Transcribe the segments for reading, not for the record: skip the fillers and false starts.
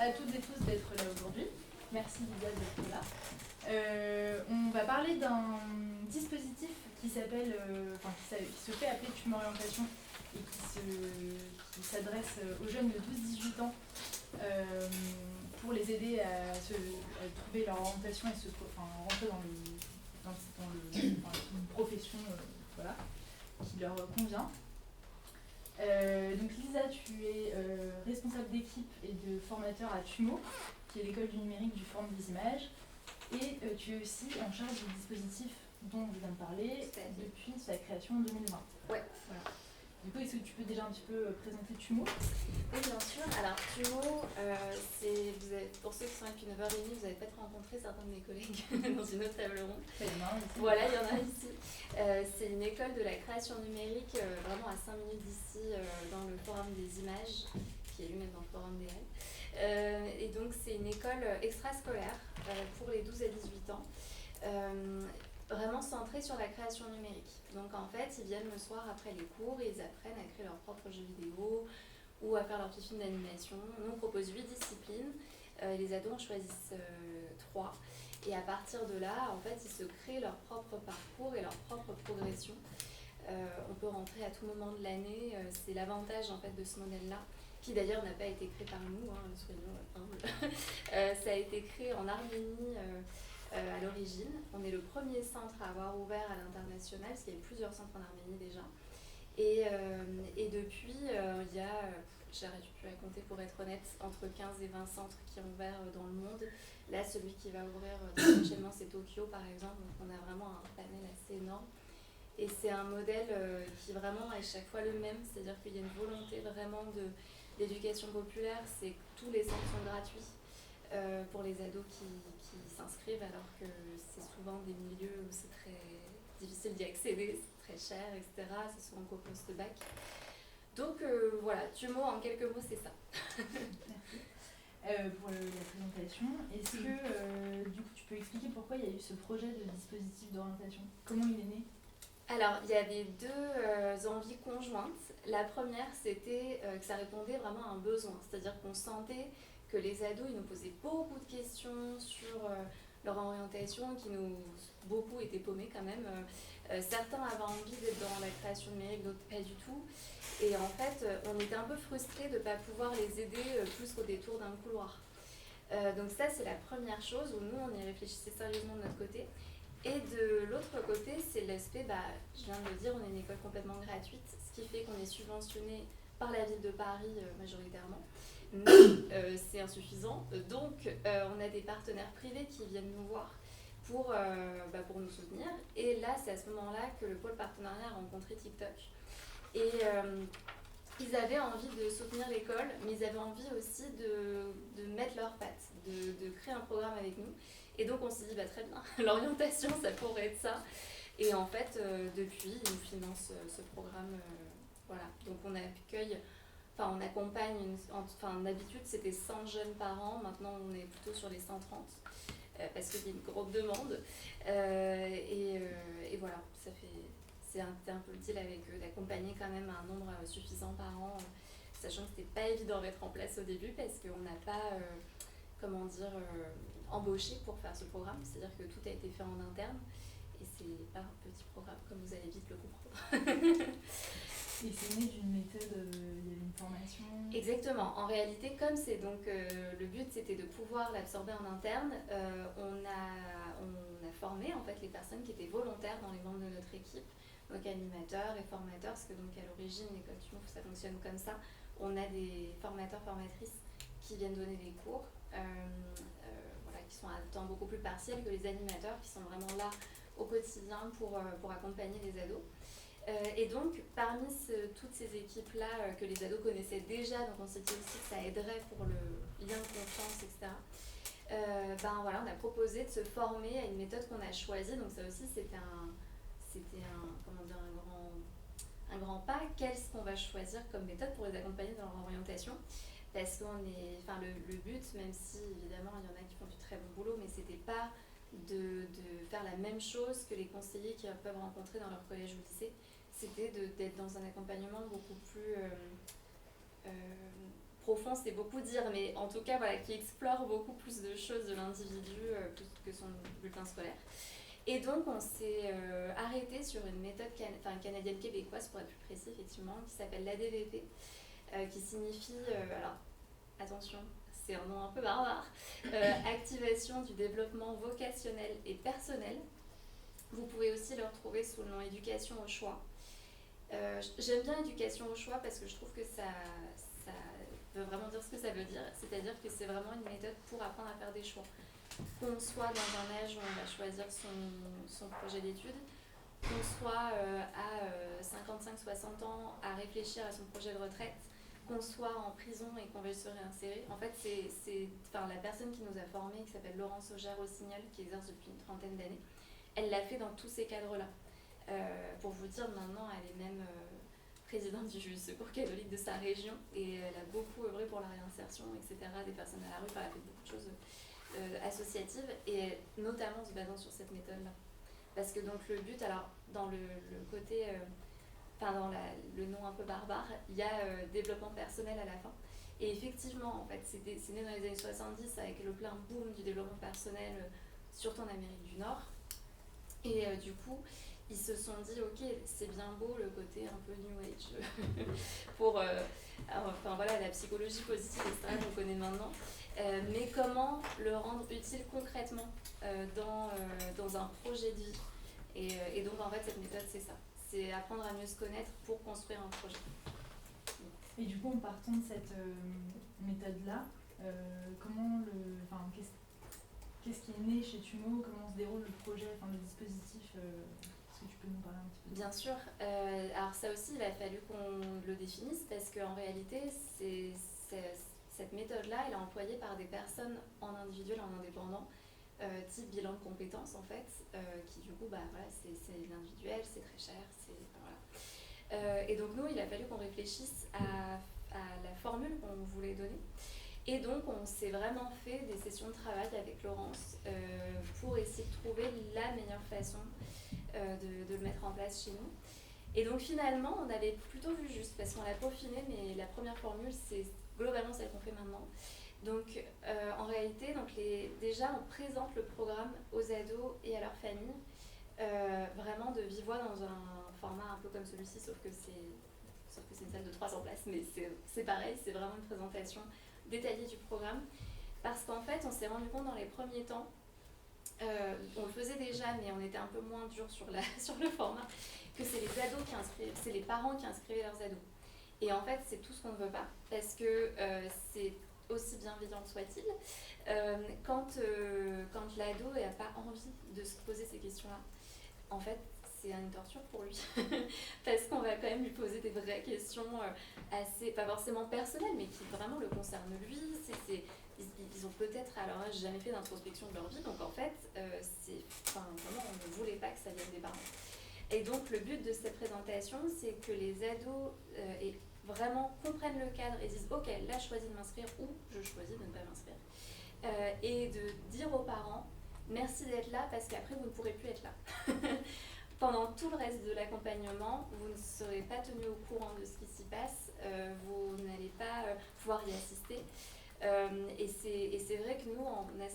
à toutes et tous d'être là aujourd'hui. Merci Lydia d'être là. On va parler d'un dispositif qui s'appelle, qui se fait appeler Tumo Orientation et qui s'adresse aux jeunes de 12-18 ans pour les aider à trouver leur orientation et rentrer dans une profession voilà, qui leur convient. Donc Lisa, tu es responsable d'équipe et de formateur à Tumo, qui est l'école du numérique du Forum des images, et tu es aussi en charge du dispositif dont je viens de parler depuis sa création en 2020. Ouais. Voilà. Du coup, est-ce que tu peux déjà un petit peu présenter Tumo ? Oui, bien sûr. Alors, Tumo, pour ceux qui sont là depuis 9h30, vous avez peut-être rencontré certains de mes collègues dans une autre table ronde. Voilà, il y en a ici. C'est une école de la création numérique, vraiment à 5 minutes d'ici, dans le Forum des images, qui est lui-même dans le Forum des Halles. Et donc, c'est une école extrascolaire pour les 12 à 18 ans. Vraiment centrée sur la création numérique. Donc en fait, ils viennent le soir après les cours et ils apprennent à créer leurs propres jeux vidéo ou à faire leurs petits films d'animation. Nous, on propose 8 disciplines. Les ados en choisissent 3. Et à partir de là, en fait, ils se créent leur propre parcours et leur propre progression. On peut rentrer à tout moment de l'année. C'est l'avantage en fait de ce modèle-là, qui d'ailleurs n'a pas été créé par nous, soyons humbles. Ça a été créé en Arménie. À l'origine. On est le premier centre à avoir ouvert à l'international, parce qu'il y a plusieurs centres en Arménie déjà. Et depuis, il y a, j'arrête plus à compter pour être honnête, entre 15 et 20 centres qui ont ouvert dans le monde. Là, celui qui va ouvrir très prochainement, c'est Tokyo par exemple. Donc on a vraiment un panel assez énorme. Et c'est un modèle qui vraiment est chaque fois le même, c'est-à-dire qu'il y a une volonté vraiment d'éducation populaire, c'est que tous les centres sont gratuits. Pour les ados qui s'inscrivent, alors que c'est souvent des milieux où c'est très difficile d'y accéder, c'est très cher, etc. C'est souvent qu'au post-bac. Donc voilà, Tumo en quelques mots, c'est ça. Merci. Pour la présentation, est-ce que du coup tu peux expliquer pourquoi il y a eu ce projet de dispositif d'orientation ? Comment il est né ? Alors, il y avait deux envies conjointes. La première, c'était que ça répondait vraiment à un besoin, c'est-à-dire qu'on sentait que les ados, ils nous posaient beaucoup de questions sur leur orientation, beaucoup étaient paumés quand même. Certains avaient envie d'être dans la création numérique, d'autres pas du tout. Et en fait, on était un peu frustrés de ne pas pouvoir les aider plus qu'au détour d'un couloir. Donc ça, c'est la première chose où nous, on y réfléchissait sérieusement de notre côté. Et de l'autre côté, c'est l'aspect, je viens de le dire, on est une école complètement gratuite, ce qui fait qu'on est subventionné par la ville de Paris majoritairement. Mais c'est insuffisant, donc on a des partenaires privés qui viennent nous voir pour nous soutenir. Et là, c'est à ce moment-là que le pôle partenariat a rencontré TikTok. Et ils avaient envie de soutenir l'école, mais ils avaient envie aussi de mettre leurs pattes, de créer un programme avec nous. Et donc on s'est dit, très bien, l'orientation, ça pourrait être ça. Et en fait, depuis, ils nous financent ce programme. Voilà, donc on accompagne, d'habitude c'était 100 jeunes par an, maintenant on est plutôt sur les 130, parce qu'il y a une grosse demande. Et voilà, c'est un peu le deal avec eux, d'accompagner quand même un nombre suffisant par an, sachant que c'était pas évident à mettre en place au début, parce qu'on n'a pas, embauché pour faire ce programme, c'est-à-dire que tout a été fait en interne, et c'est pas un petit programme, comme vous allez vite le comprendre. Et c'est né d'une méthode, il y avait une formation. Exactement. En réalité, comme c'est donc le but, c'était de pouvoir l'absorber en interne, on a formé en fait les personnes qui étaient volontaires dans les membres de notre équipe, donc animateurs et formateurs, parce que donc à l'origine, l'école Tumo, ça fonctionne comme ça. On a des formateurs, formatrices qui viennent donner des cours, qui sont à temps beaucoup plus partiel que les animateurs, qui sont vraiment là au quotidien pour accompagner les ados. Et donc, parmi toutes ces équipes-là que les ados connaissaient déjà, donc on s'est dit aussi que ça aiderait pour le lien de confiance, etc. On a proposé de se former à une méthode qu'on a choisie. Donc ça aussi, c'était un grand pas. Qu'est-ce qu'on va choisir comme méthode pour les accompagner dans leur orientation ? Parce que le but, même si évidemment il y en a qui font du très bon boulot, mais c'était pas de faire la même chose que les conseillers qu'ils peuvent rencontrer dans leur collège ou lycée. C'était d'être dans un accompagnement beaucoup plus profond, c'est beaucoup dire, mais en tout cas, voilà, qui explore beaucoup plus de choses de l'individu que son bulletin scolaire. Et donc, on s'est arrêté sur une méthode canadienne-québécoise, pour être plus précis, effectivement, qui s'appelle l'ADVP, qui signifie, alors, attention, c'est un nom un peu barbare, Activation du développement vocationnel et personnel. Vous pouvez aussi le retrouver sous le nom éducation au choix. J'aime bien éducation au choix parce que je trouve que ça veut vraiment dire ce que ça veut dire, c'est-à-dire que c'est vraiment une méthode pour apprendre à faire des choix. Qu'on soit dans un âge où on va choisir son projet d'études, qu'on soit à 55-60 ans à réfléchir à son projet de retraite, qu'on soit en prison et qu'on veuille se réinsérer. En fait, la personne qui nous a formés, qui s'appelle Laurence Auger-Rossignol, qui exerce depuis une trentaine d'années, elle l'a fait dans tous ces cadres-là. Pour vous dire, maintenant, elle est même présidente du Secours catholique de sa région et elle a beaucoup œuvré pour la réinsertion, etc., des personnes à la rue. Elle a fait beaucoup de choses associatives et notamment en se basant sur cette méthode-là. Parce que donc le but, alors dans le côté, dans le nom un peu barbare, il y a développement personnel à la fin. Et effectivement, en fait, c'est né dans les années 70 avec le plein boom du développement personnel, surtout en Amérique du Nord. Et du coup, ils se sont dit, ok, c'est bien beau le côté un peu New Age pour la psychologie positive, etc., qu'on connaît maintenant. Mais comment le rendre utile concrètement dans un projet de vie. Et donc, en fait, cette méthode, c'est ça. C'est apprendre à mieux se connaître pour construire un projet. Et du coup, en partant de cette méthode-là, qu'est-ce qui est né chez Tumo? Comment se déroule le projet, le dispositif Est-ce que tu peux nous parler un petit peu? Bien sûr. Alors ça aussi, il a fallu qu'on le définisse parce qu'en réalité, cette méthode-là, elle est employée par des personnes en individuel, en indépendant, type bilan de compétences en fait, qui du coup, c'est l'individuel, c'est très cher, et donc nous, il a fallu qu'on réfléchisse à la formule qu'on voulait donner. Et donc, on s'est vraiment fait des sessions de travail avec Laurence pour essayer de trouver la meilleure façon de le mettre en place chez nous. Et donc, finalement, on avait plutôt vu juste, parce qu'on l'a peaufiné, mais la première formule, c'est globalement celle qu'on fait maintenant. Donc, en réalité, déjà, on présente le programme aux ados et à leurs familles, vraiment de vive voix dans un format un peu comme celui-ci, sauf que c'est une salle de 300 places, mais c'est pareil, c'est vraiment une présentation détaillée du programme, parce qu'en fait, on s'est rendu compte dans les premiers temps, on le faisait déjà, mais on était un peu moins dur sur le format, que c'est les parents qui inscrivaient leurs ados. Et en fait, c'est tout ce qu'on ne veut pas, parce que c'est aussi bienveillant soit-il, quand l'ado n'a pas envie de se poser ces questions-là, en fait, c'est une torture pour lui. Parce qu'on va quand même lui poser des vraies questions assez, pas forcément personnelles, mais qui vraiment le concernent lui. Ils ont peut-être à leur âge jamais fait d'introspection de leur vie, donc en fait, vraiment, on ne voulait pas que ça vienne des parents. Et donc, le but de cette présentation, c'est que les ados vraiment comprennent le cadre et disent « Ok, là, je choisis de m'inscrire » ou « Je choisis de ne pas m'inscrire ». Et de dire aux parents « Merci d'être là, parce qu'après, vous ne pourrez plus être là. » Pendant tout le reste de l'accompagnement, vous ne serez pas tenu au courant de ce qui s'y passe, vous n'allez pas pouvoir y assister. Et c'est vrai que nous, on a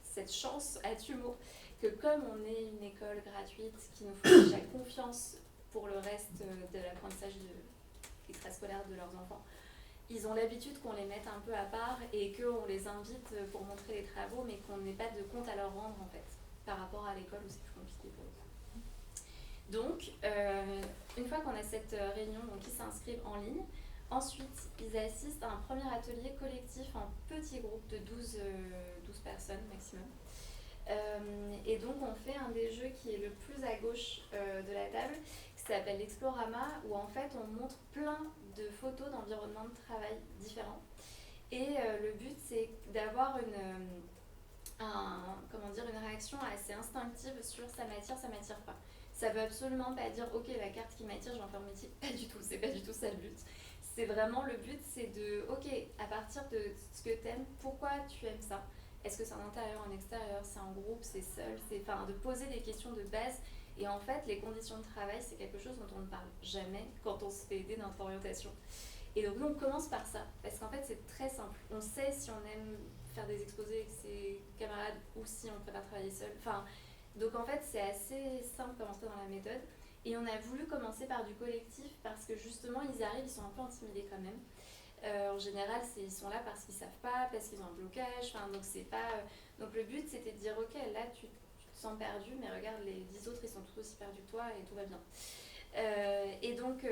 cette chance à Tumo, que comme on est une école gratuite qui nous fait déjà confiance pour le reste de l'apprentissage extrascolaire de leurs enfants, ils ont l'habitude qu'on les mette un peu à part et qu'on les invite pour montrer les travaux, mais qu'on n'ait pas de compte à leur rendre en fait, par rapport à l'école où c'est plus compliqué pour eux. Donc, une fois qu'on a cette réunion, ils s'inscrivent en ligne. Ensuite, ils assistent à un premier atelier collectif en petit groupe de 12 personnes maximum. Et donc, on fait un des jeux qui est le plus à gauche de la table, qui s'appelle l'Explorama, où en fait, on montre plein de photos d'environnements de travail différents. Et le but, c'est d'avoir une réaction assez instinctive sur ça m'attire pas. Ça veut absolument pas dire ok, la carte qui m'attire, je vais en faire mon métier. Pas du tout, c'est pas du tout ça le but. C'est vraiment le but, c'est de ok, à partir de ce que t'aimes, pourquoi tu aimes ça? Est-ce que c'est en intérieur, en extérieur, c'est en groupe, c'est seul, de poser des questions de base. Et en fait, les conditions de travail, c'est quelque chose dont on ne parle jamais quand on se fait aider dans notre orientation. Et donc nous on commence par ça, parce qu'en fait c'est très simple. On sait si on aime faire des exposés avec ses camarades ou si on préfère travailler seul. Enfin, donc en fait c'est assez simple comme entrer dans la méthode. Et on a voulu commencer par du collectif parce que justement ils arrivent, ils sont un peu intimidés quand même. En général, ils sont là parce qu'ils savent pas, parce qu'ils ont un blocage. Enfin, donc c'est pas. Donc le but c'était de dire ok, là tu te sens perdu, mais regarde les 10 autres ils sont tout aussi perdus que toi et tout va bien. Et donc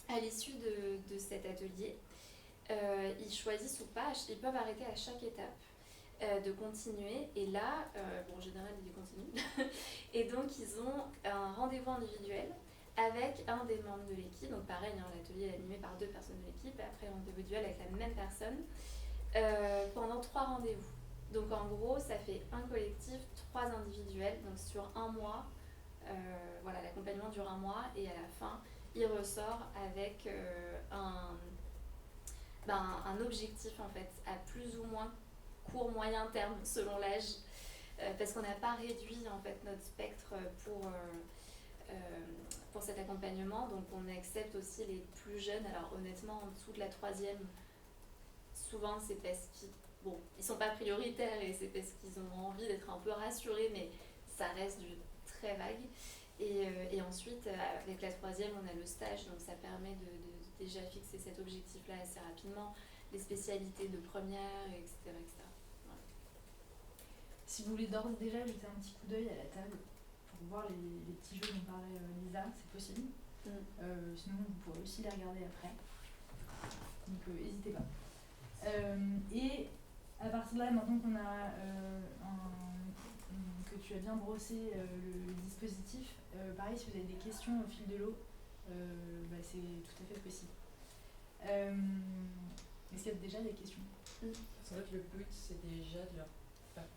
à l'issue de cet atelier, ils choisissent ou pas, ils peuvent arrêter à chaque étape de continuer. Et là, en général, ils continuent. Et donc, ils ont un rendez-vous individuel avec un des membres de l'équipe. Donc, pareil, l'atelier est animé par 2 personnes de l'équipe. Et après, un individuel avec la même personne pendant 3 rendez-vous. Donc, en gros, ça fait un collectif, 3 individuels. Donc, sur un mois, voilà, l'accompagnement dure un mois. Et à la fin, il ressort avec un objectif, en fait, à plus ou moins court, moyen terme, selon l'âge, parce qu'on n'a pas réduit, en fait, notre spectre pour cet accompagnement. Donc, on accepte aussi les plus jeunes. Alors, honnêtement, en dessous de la 3e, souvent, c'est parce qu'ils ils sont pas prioritaires et c'est parce qu'ils ont envie d'être un peu rassurés, mais ça reste du très vague. Et ensuite, avec la 3e, on a le stage, donc ça permet de déjà fixer cet objectif-là assez rapidement, les spécialités de première, etc. Voilà. Si vous voulez d'ores et déjà jeter un petit coup d'œil à la table pour voir les petits jeux dont parlait Lisa, c'est possible. Sinon, vous pourrez aussi les regarder après. Donc, n'hésitez pas. Et à partir de là, maintenant qu'on a que tu as bien brossé le dispositif, pareil, si vous avez des questions au fil de l'eau, c'est tout à fait possible. Est-ce qu'il y a déjà des questions? C'est vrai que le but, c'est déjà de leur faire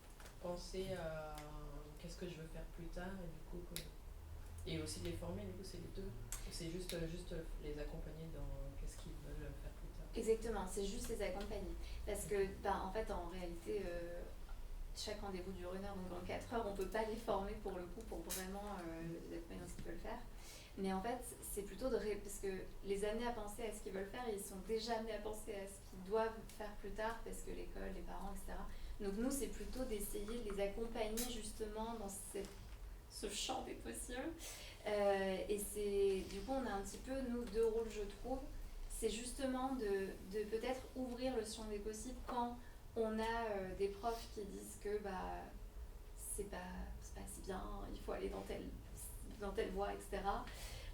penser à qu'est-ce que je veux faire plus tard, et du coup, et aussi de les former, du coup, c'est les deux. C'est juste les accompagner dans qu'est-ce qu'ils veulent faire plus tard. Exactement, c'est juste les accompagner. Parce que, en fait, en réalité, chaque rendez-vous dure 1 heure, donc en 4 heures, on ne peut pas les former pour le coup, pour vraiment les accompagner dans ce qu'ils veulent faire. Mais en fait, c'est plutôt parce que les amener à penser à ce qu'ils veulent faire, ils sont déjà amenés à penser à ce qu'ils doivent faire plus tard, parce que l'école, les parents, etc. Donc nous, c'est plutôt d'essayer de les accompagner justement dans ce champ des possibles. Et du coup, on a un petit peu, nous, 2 rôles, je trouve. C'est justement de peut-être ouvrir le champ des possibles quand on a des profs qui disent que c'est pas si bien, il faut aller dans telle voie, etc.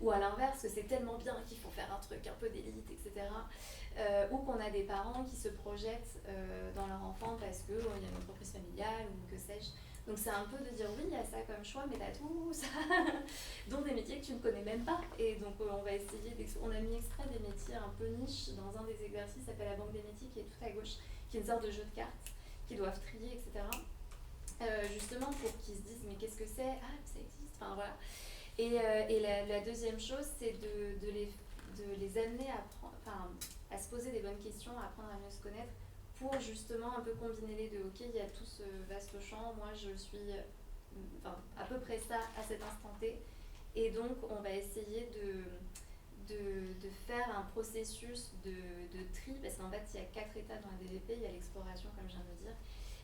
Ou à l'inverse, que c'est tellement bien qu'il faut faire un truc un peu d'élite, etc. Ou qu'on a des parents qui se projettent dans leur enfant parce qu'il y a une entreprise familiale ou que sais-je. Donc c'est un peu de dire oui, il y a ça comme choix, mais t'as tout ça, dont des métiers que tu ne connais même pas. Et donc on va essayer, on a mis exprès des métiers un peu niches dans un des exercices, ça s'appelle la banque des métiers, qui est tout à gauche, qui est une sorte de jeu de cartes, qu'ils doivent trier, etc. Justement pour qu'ils se disent mais qu'est-ce que c'est? Ah, ça existe, enfin voilà. Et la deuxième chose, c'est de les amener à se poser des bonnes questions, à apprendre à mieux se connaître, pour justement un peu combiner les deux. Ok, il y a tout ce vaste champ, moi je suis à peu près ça à cet instant T, et donc on va essayer de faire un processus de tri, parce qu'en fait il y a 4 étapes dans la DVP. Il y a l'exploration, comme je viens de dire,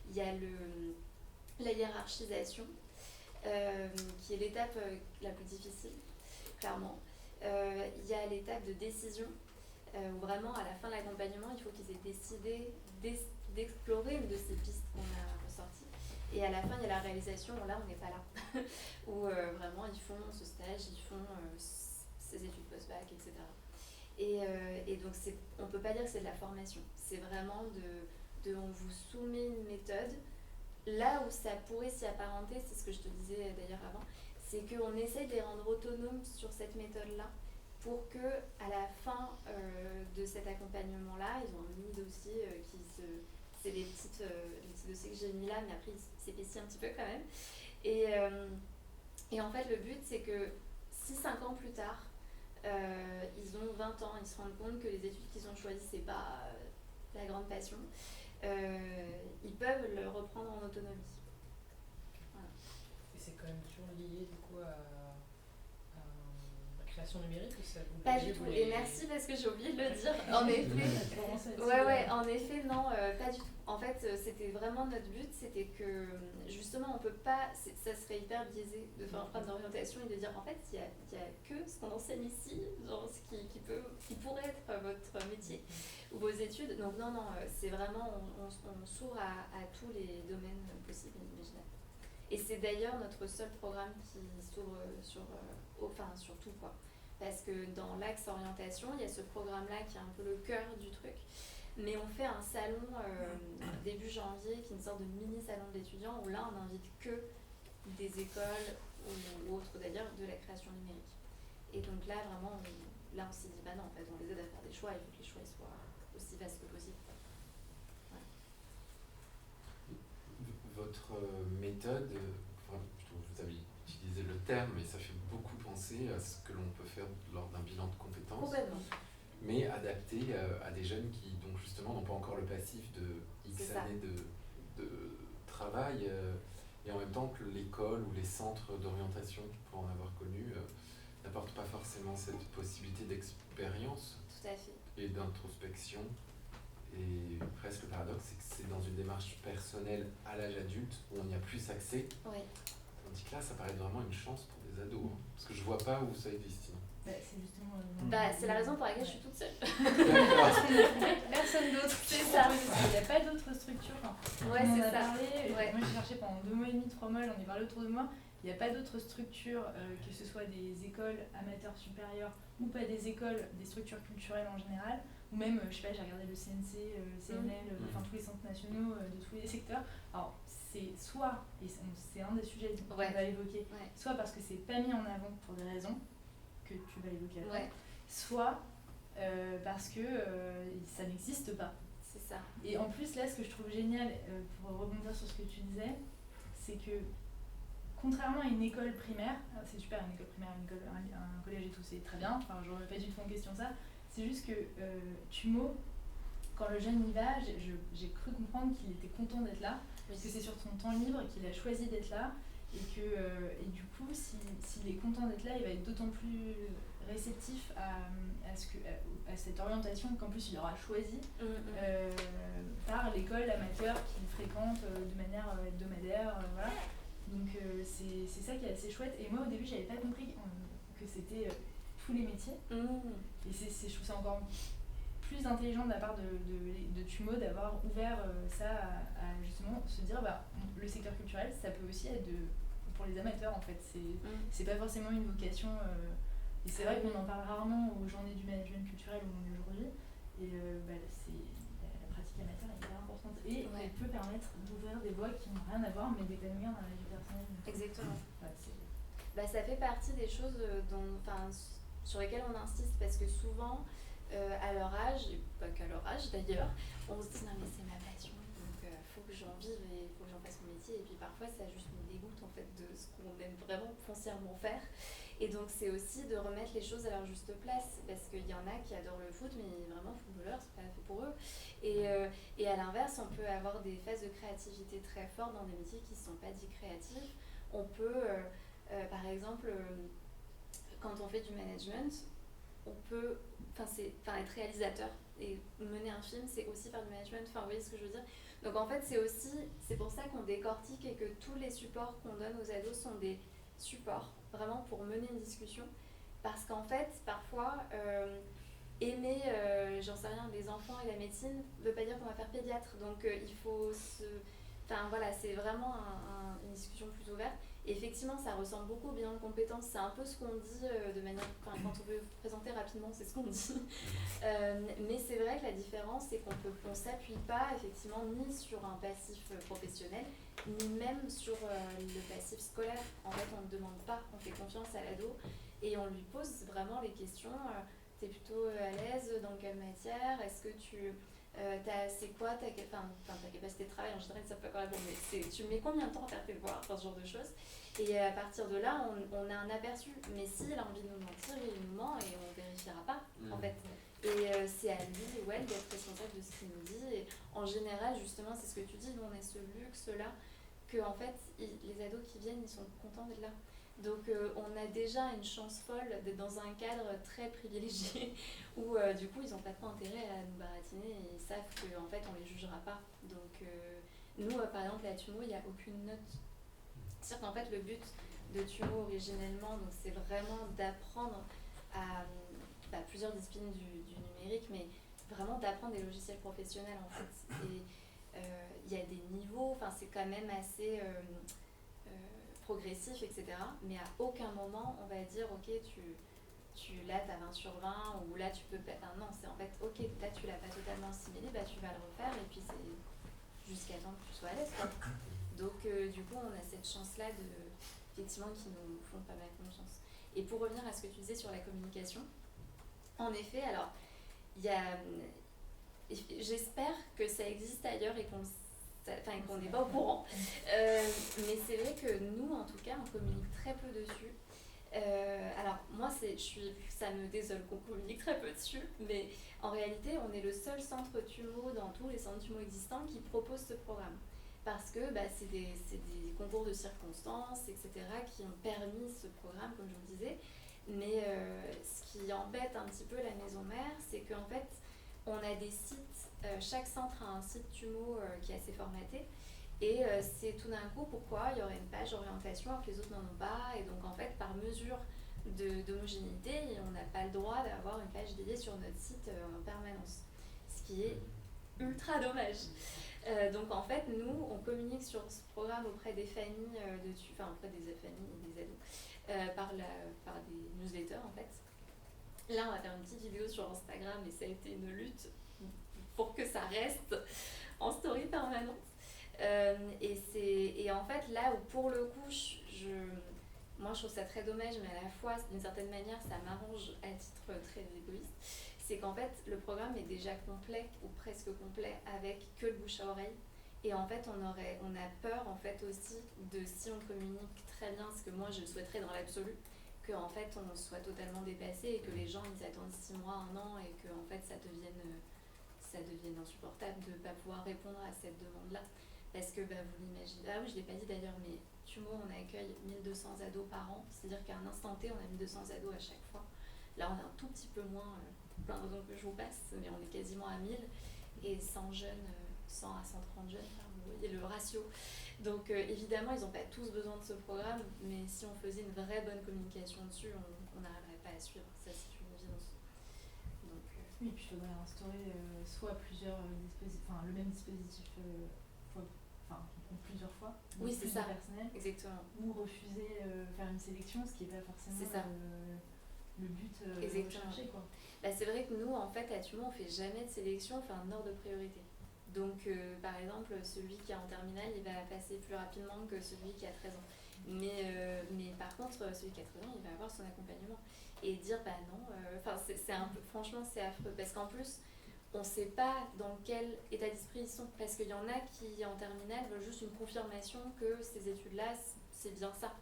il y a la hiérarchisation, qui est l'étape la plus difficile, clairement. Il y a l'étape de décision, où vraiment à la fin de l'accompagnement, il faut qu'ils aient décidé d'explorer une de ces pistes qu'on a ressorties. Et à la fin, il y a la réalisation, là on n'est pas là, où vraiment ils font ce stage, ils font ces études post-bac, etc. Et donc on ne peut pas dire que c'est de la formation, c'est vraiment on vous soumet une méthode. Là où ça pourrait s'y apparenter, c'est ce que je te disais d'ailleurs avant, c'est qu'on essaye de les rendre autonomes sur cette méthode-là, pour que à la fin de cet accompagnement-là, ils ont un mini dossier c'est les petits dossiers que j'ai mis là, mais après ils s'épaississent un petit peu quand même. Et en fait, le but, c'est que si 5 ans plus tard, ils ont 20 ans, ils se rendent compte que les études qu'ils ont choisies, c'est pas la grande passion, ils peuvent le reprendre en autonomie. Voilà. Et c'est quand même toujours lié du coup à la création numérique ou ça vous Pas du tout, et merci parce que j'ai oublié de le dire. En effet, en effet, non, pas du tout. En fait, c'était vraiment notre but, c'était que justement on peut pas, ça serait hyper biaisé de faire un programme d'orientation et de dire en fait il y a que ce qu'on enseigne ici, genre ce qui pourrait être votre métier ou vos études. Donc non, c'est vraiment, on s'ouvre à tous les domaines possibles et imaginables. Et c'est d'ailleurs notre seul programme qui s'ouvre sur tout, quoi. Parce que dans l'axe orientation, il y a ce programme-là qui est un peu le cœur du truc. Mais on fait un salon début janvier, qui est une sorte de mini-salon d'étudiants, où là, on n'invite que des écoles, ou autres d'ailleurs, de la création numérique. Et donc là, vraiment, on s'est dit, bah non, en fait, on les aide à faire des choix, il faut que les choix soient aussi vastes que possible. Voilà. Votre méthode, vous avez utilisé le terme, mais ça fait beaucoup penser à ce que l'on peut faire lors d'un bilan de compétences. Complètement. Mais adapté à des jeunes qui, donc justement, n'ont pas encore le passif de X années de travail, et en même temps que l'école ou les centres d'orientation, pour en avoir connu, n'apportent pas forcément cette possibilité d'expérience. Tout à fait. Et d'introspection. Et presque le paradoxe, c'est que c'est dans une démarche personnelle à l'âge adulte où on y a plus accès. Oui. Tandis que là, ça paraît vraiment une chance pour des ados. Hein, parce que je vois pas où ça existe. C'est justement. C'est la raison pour laquelle je suis toute seule. Personne d'autre. C'est ça. Il n'y a pas d'autres structures. Ouais, c'est ça. Moi, j'ai cherché pendant 2 mois et demi, 3 mois, j'en ai parlé autour de moi. Il n'y a pas d'autres structures, que ce soit des écoles amateurs supérieures ou pas des écoles, des structures culturelles en général, ou même, je sais pas, j'ai regardé le CNC, CNL, enfin tous les centres nationaux de tous les secteurs. Alors, c'est soit, et c'est un des sujets qu'on va évoquer, soit parce que c'est pas mis en avant pour des raisons que tu vas évoquer après, soit parce que ça n'existe pas. C'est ça. Et en plus, là, ce que je trouve génial, pour rebondir sur ce que tu disais, c'est que contrairement à une école primaire, c'est super une école primaire, un collège et tout, c'est très bien, enfin je remets pas du tout en question ça, c'est juste que Tumo, quand le jeune y va, j'ai cru comprendre qu'il était content d'être là, parce que c'est sur son temps libre qu'il a choisi d'être là, et du coup, s'il est content d'être là, il va être d'autant plus réceptif à cette orientation qu'en plus il aura choisi par l'école amateur qu'il fréquente de manière hebdomadaire, voilà. Donc c'est ça qui est assez chouette. Et moi au début j'avais pas compris que c'était tous les métiers. Et je trouve ça encore plus intelligent de la part de Tumo d'avoir ouvert ça à justement se dire le secteur culturel ça peut aussi être pour les amateurs en fait. C'est pas forcément une vocation. Et c'est vrai qu'on en parle rarement aux journées du management culturel où on est aujourd'hui. Et la pratique amateur est hyper importante. Et elle peut permettre d'ouvrir des voies qui n'ont rien à voir, mais d'épanouir dans la vie personnelle. Exactement. Ça fait partie des choses sur lesquelles on insiste, parce que souvent, à leur âge, et pas qu'à leur âge d'ailleurs, on se dit non mais c'est ma passion, donc faut que j'en vive et faut que j'en fasse mon métier. Et puis parfois ça juste nous dégoûte en fait de ce qu'on aime vraiment foncièrement faire. Et donc c'est aussi de remettre les choses à leur juste place, parce qu'il y en a qui adorent le foot, mais vraiment footballeur, c'est pas fait pour eux. Et à l'inverse, on peut avoir des phases de créativité très fortes dans des métiers qui ne sont pas dits créatifs. On peut, par exemple, quand on fait du management, on peut être réalisateur et mener un film, c'est aussi faire du management. Enfin, vous voyez ce que je veux dire? Donc en fait, c'est pour ça qu'on décortique et que tous les supports qu'on donne aux ados sont des supports vraiment pour mener une discussion, parce qu'en fait parfois aimer j'en sais rien, les enfants et la médecine ne veut pas dire qu'on va faire pédiatre, donc il faut c'est vraiment une discussion plus ouverte. Et effectivement ça ressemble beaucoup au bilan de compétences, c'est un peu ce qu'on dit de manière, quand on veut présenter rapidement c'est ce qu'on dit, mais c'est vrai que la différence c'est qu'on s'appuie pas effectivement ni sur un passif professionnel ni même sur le passif scolaire. En fait on ne demande pas, on fait confiance à l'ado et on lui pose vraiment les questions. T'es plutôt à l'aise dans quelle matière, est-ce que c'est quoi ta capacité de travail? En général, ça peut pas répondre, mais tu mets combien de temps à faire tes devoirs, ce genre de choses. Et à partir de là, on a un aperçu. Mais s'il a envie de nous mentir, il nous ment et on vérifiera pas, en fait. Et c'est à lui ou elle d'être responsable de ce qu'il nous dit. Et en général, justement, c'est ce que tu dis, nous on a ce luxe-là, que en fait, les ados qui viennent, ils sont contents d'être là. Donc on a déjà une chance folle d'être dans un cadre très privilégié où du coup ils n'ont pas trop intérêt à nous baratiner et ils savent qu'en fait on les jugera pas. Donc nous par exemple à Tumo il n'y a aucune note. C'est-à-dire qu'en fait le but de Tumo originellement donc, c'est vraiment d'apprendre à plusieurs disciplines du numérique, mais vraiment d'apprendre des logiciels professionnels en fait. Et il y a des niveaux, enfin c'est quand même assez progressif, etc. Mais à aucun moment on va dire ok là t'as 20 sur 20 ou là tu peux pas. Enfin, non, c'est en fait ok là tu l'as pas totalement assimilé, tu vas le refaire et puis c'est jusqu'à temps que tu sois à l'aise quoi. Donc du coup on a cette chance là effectivement qui nous font pas mal confiance. Et pour revenir à ce que tu disais sur la communication, en effet alors il y a j'espère que ça existe ailleurs et qu'on n'est pas au courant. Mais c'est vrai que nous, en tout cas, on communique très peu dessus. Alors, moi, ça me désole qu'on communique très peu dessus, mais en réalité, on est le seul centre Tumo dans tous les centres Tumo existants qui propose ce programme. Parce que c'est des concours de circonstances, etc., qui ont permis ce programme, comme je vous disais. Mais ce qui embête un petit peu la maison mère, c'est qu'en fait, on a des sites, chaque centre a un site Tumo qui est assez formaté et c'est tout d'un coup pourquoi il y aurait une page orientation alors que les autres n'en ont pas et donc en fait par mesure d'homogénéité on n'a pas le droit d'avoir une page dédiée sur notre site en permanence, ce qui est ultra dommage. Donc en fait nous on communique sur ce programme auprès des familles auprès des familles et des ados par des newsletters en fait. Là, on va faire une petite vidéo sur Instagram et ça a été une lutte pour que ça reste en story permanente. Et en fait, là où pour le coup, moi je trouve ça très dommage, mais à la fois, d'une certaine manière, ça m'arrange à titre très égoïste, c'est qu'en fait, le programme est déjà complet ou presque complet avec que le bouche à oreille. Et en fait, on a peur en fait aussi de si on communique très bien, ce que moi je souhaiterais dans l'absolu, qu'en fait on soit totalement dépassé et que les gens ils attendent 6 mois, 1 an et que en fait ça devienne insupportable de ne pas pouvoir répondre à cette demande-là. Parce que vous l'imaginez, ah oui je ne l'ai pas dit d'ailleurs, mais Tumo on accueille 1200 ados par an, c'est-à-dire qu'à un instant T on a 1200 ados à chaque fois. Là on est un tout petit peu moins, plein de raisons que je vous passe, mais on est quasiment à 1000 et 100 jeunes, 100 à 130 jeunes, vous voyez le ratio. Donc évidemment, ils n'ont pas tous besoin de ce programme, mais si on faisait une vraie bonne communication dessus, on n'arriverait pas à suivre. Ça, c'est une évidence. Donc, oui, puis il faudrait instaurer soit plusieurs dispositifs, enfin le même dispositif plusieurs fois, oui, c'est ça. Personnel, exactement. Ou refuser faire une sélection, ce qui n'est pas forcément le but recherché, quoi. C'est vrai que nous, en fait, à Tumo, on ne fait jamais de sélection, on fait un ordre de priorité. Donc, par exemple, celui qui est en terminale, il va passer plus rapidement que celui qui a 13 ans. Mais par contre, celui qui a 13 ans, il va avoir son accompagnement. Et dire, non, c'est un peu, franchement, c'est affreux. Parce qu'en plus, on ne sait pas dans quel état d'esprit ils sont. Parce qu'il y en a qui, en terminale, veulent juste une confirmation que ces études-là, c'est bien ça.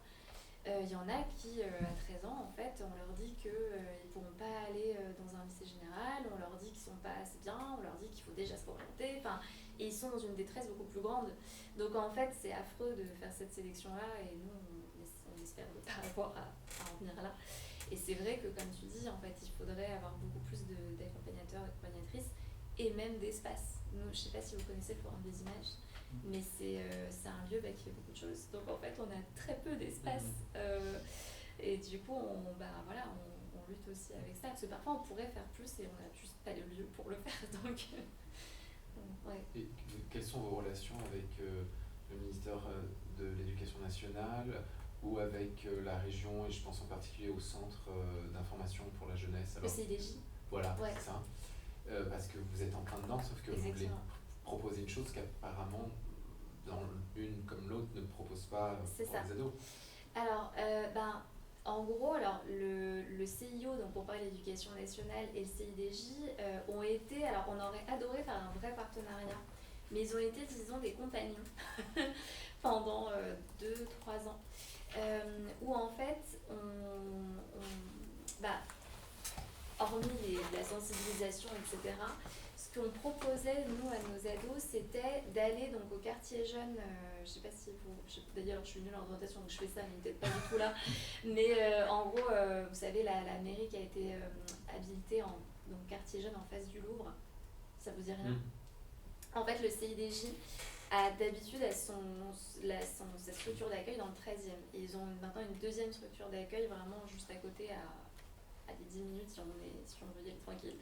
Il y en a qui, à 13 ans, en fait, on leur dit qu'ils ne pourront pas aller dans un lycée général, on leur dit qu'ils ne sont pas assez bien, on leur dit qu'il faut déjà se orienter, et ils sont dans une détresse beaucoup plus grande. Donc en fait, c'est affreux de faire cette sélection-là, et nous, on espère ne pas avoir à en venir là. Et c'est vrai que, comme tu dis, en fait, il faudrait avoir beaucoup plus d'accompagnateurs, d'accompagnatrices, et même d'espace. Nous, je ne sais pas si vous connaissez le Forum des images, mais c'est un lieu qui fait beaucoup de choses. Donc en fait, on a très peu d'espace. Et du coup, on lutte aussi avec ça. Parce que parfois, on pourrait faire plus et on n'a juste pas de lieu pour le faire. Donc, ouais. Et quelles sont vos relations avec le ministère de l'Éducation nationale ou avec la région, et je pense en particulier au Centre d'information pour la jeunesse? Le CIDJ. Voilà, ouais. C'est ça. Parce que vous êtes en plein dedans, sauf que vous voulez proposer une chose qu'apparemment, dans l'une comme l'autre, ne propose pas pour les ados. Alors, en gros, le CIO, donc pour parler de l'éducation nationale, et le CIDJ ont été, alors on aurait adoré faire un vrai partenariat, mais ils ont été, disons, des compagnons pendant 2-3 ans, où en fait, hormis la sensibilisation, etc., ce ce qu'on proposait, nous, à nos ados, c'était d'aller donc au quartier jeune, je sais pas si vous... D'ailleurs, je suis nulle en orientation, donc je fais ça, mais peut-être pas du tout là. Mais en gros, vous savez, la mairie qui a été habilitée en donc, quartier jeune en face du Louvre, ça vous dit rien? En fait, le CIDJ a d'habitude sa structure d'accueil dans le 13e. Et ils ont maintenant une deuxième structure d'accueil vraiment juste à côté, à des 10 minutes si on veut y aller tranquille.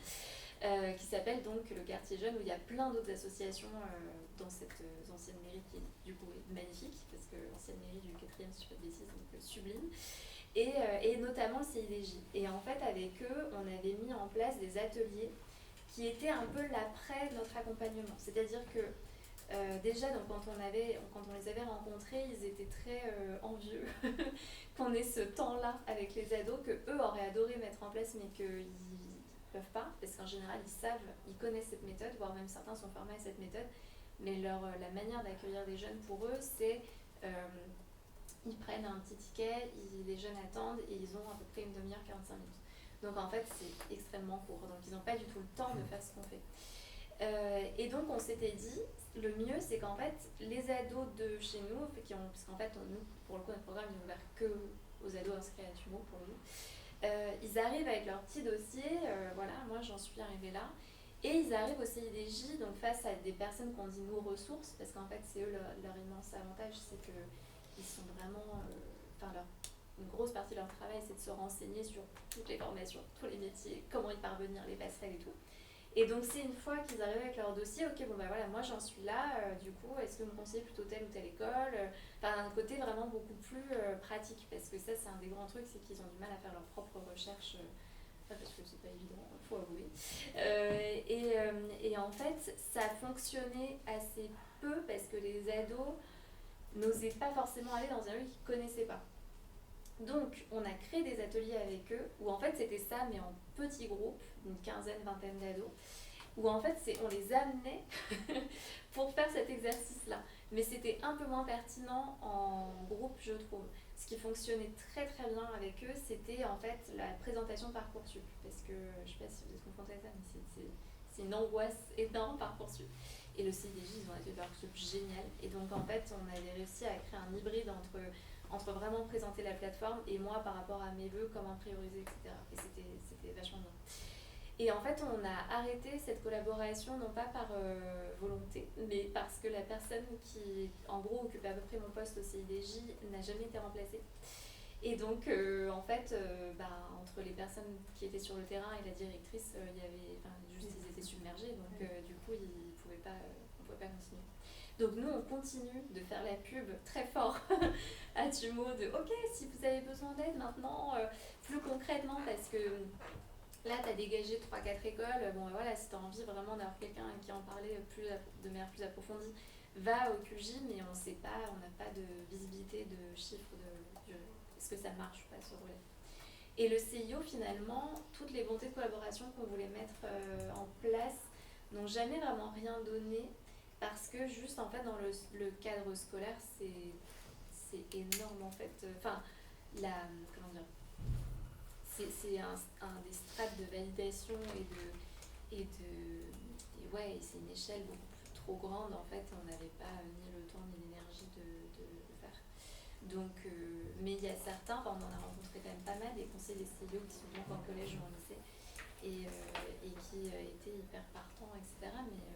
Qui s'appelle donc le quartier jeune, où il y a plein d'autres associations dans cette ancienne mairie qui du coup est magnifique, parce que l'ancienne mairie du 4e, si je ne dis pas de bêtises, donc sublime, et notamment le CIDJ. Et en fait avec eux, on avait mis en place des ateliers qui étaient un peu l'après notre accompagnement. C'est-à-dire que déjà donc, quand on les avait rencontrés, ils étaient très envieux qu'on ait ce temps-là avec les ados, que eux auraient adoré mettre en place, mais qu'ils peuvent pas, parce qu'en général ils connaissent cette méthode, voire même certains sont formés à cette méthode, mais la manière d'accueillir des jeunes pour eux, c'est ils prennent un petit ticket, les jeunes attendent et ils ont à peu près une demi-heure, 45 minutes. Donc en fait c'est extrêmement court, donc ils n'ont pas du tout le temps de faire ce qu'on fait. Et donc on s'était dit, le mieux c'est qu'en fait les ados de chez nous, parce qu'en fait nous, pour le coup notre programme est ouvert que aux ados inscrits à Tumo pour nous, ils arrivent avec leur petit dossier, voilà, moi j'en suis arrivée là, et ils arrivent au CIDJ, donc face à des personnes qu'on dit nous ressources, parce qu'en fait c'est eux leur immense avantage, c'est qu'ils sont vraiment, une grosse partie de leur travail c'est de se renseigner sur toutes les formations, tous les métiers, comment y parvenir, les passerelles et tout. Et donc c'est une fois qu'ils arrivent avec leur dossier, ok bon bah voilà, moi j'en suis là, du coup est-ce que vous me conseillez plutôt telle ou telle école, un côté vraiment beaucoup plus pratique, parce que ça c'est un des grands trucs, c'est qu'ils ont du mal à faire leur propre recherche, parce que c'est pas évident, faut avouer. Et en fait ça fonctionnait assez peu parce que les ados n'osaient pas forcément aller dans un lieu qu'ils connaissaient pas. Donc, on a créé des ateliers avec eux, où en fait c'était ça, mais en petits groupes, une quinzaine, vingtaine d'ados, où en fait on les amenait pour faire cet exercice-là. Mais c'était un peu moins pertinent en groupe, je trouve. Ce qui fonctionnait très très bien avec eux, c'était en fait la présentation de Parcoursup. Parce que, je sais pas si vous êtes confrontés à ça, mais c'est une angoisse énorme, Parcoursup. Et le CIDJ, ils ont été Parcoursup génial. Et donc en fait, on avait réussi à créer un hybride entre vraiment présenter la plateforme et moi par rapport à mes vœux, comment prioriser, etc. Et c'était vachement bien. Et en fait, on a arrêté cette collaboration, non pas par volonté, mais parce que la personne qui, en gros, occupait à peu près mon poste au CIDJ n'a jamais été remplacée. Et donc, en fait, entre les personnes qui étaient sur le terrain et la directrice, ils étaient submergés, donc du coup, on ne pouvait pas continuer. Donc nous, on continue de faire la pub très fort à Tumo de « Ok, si vous avez besoin d'aide maintenant, plus concrètement, parce que là, tu as dégagé 3-4 écoles, bon voilà, si tu as envie vraiment d'avoir quelqu'un qui en parlait de manière plus approfondie, va au QJ, mais on sait pas, on n'a pas de visibilité de chiffres de est-ce que ça marche ou pas ce relais. » Et le CIO, finalement, toutes les volontés de collaboration qu'on voulait mettre en place n'ont jamais vraiment rien donné, parce que juste en fait dans le cadre scolaire c'est énorme en fait, c'est un des strates de validation et c'est une échelle beaucoup trop grande en fait, on n'avait pas ni le temps ni l'énergie de le faire. Donc mais il y a certains, on en a rencontré quand même pas mal, des conseillers des CIO qui sont donc en collège ou en lycée et qui étaient hyper partants, etc. Mais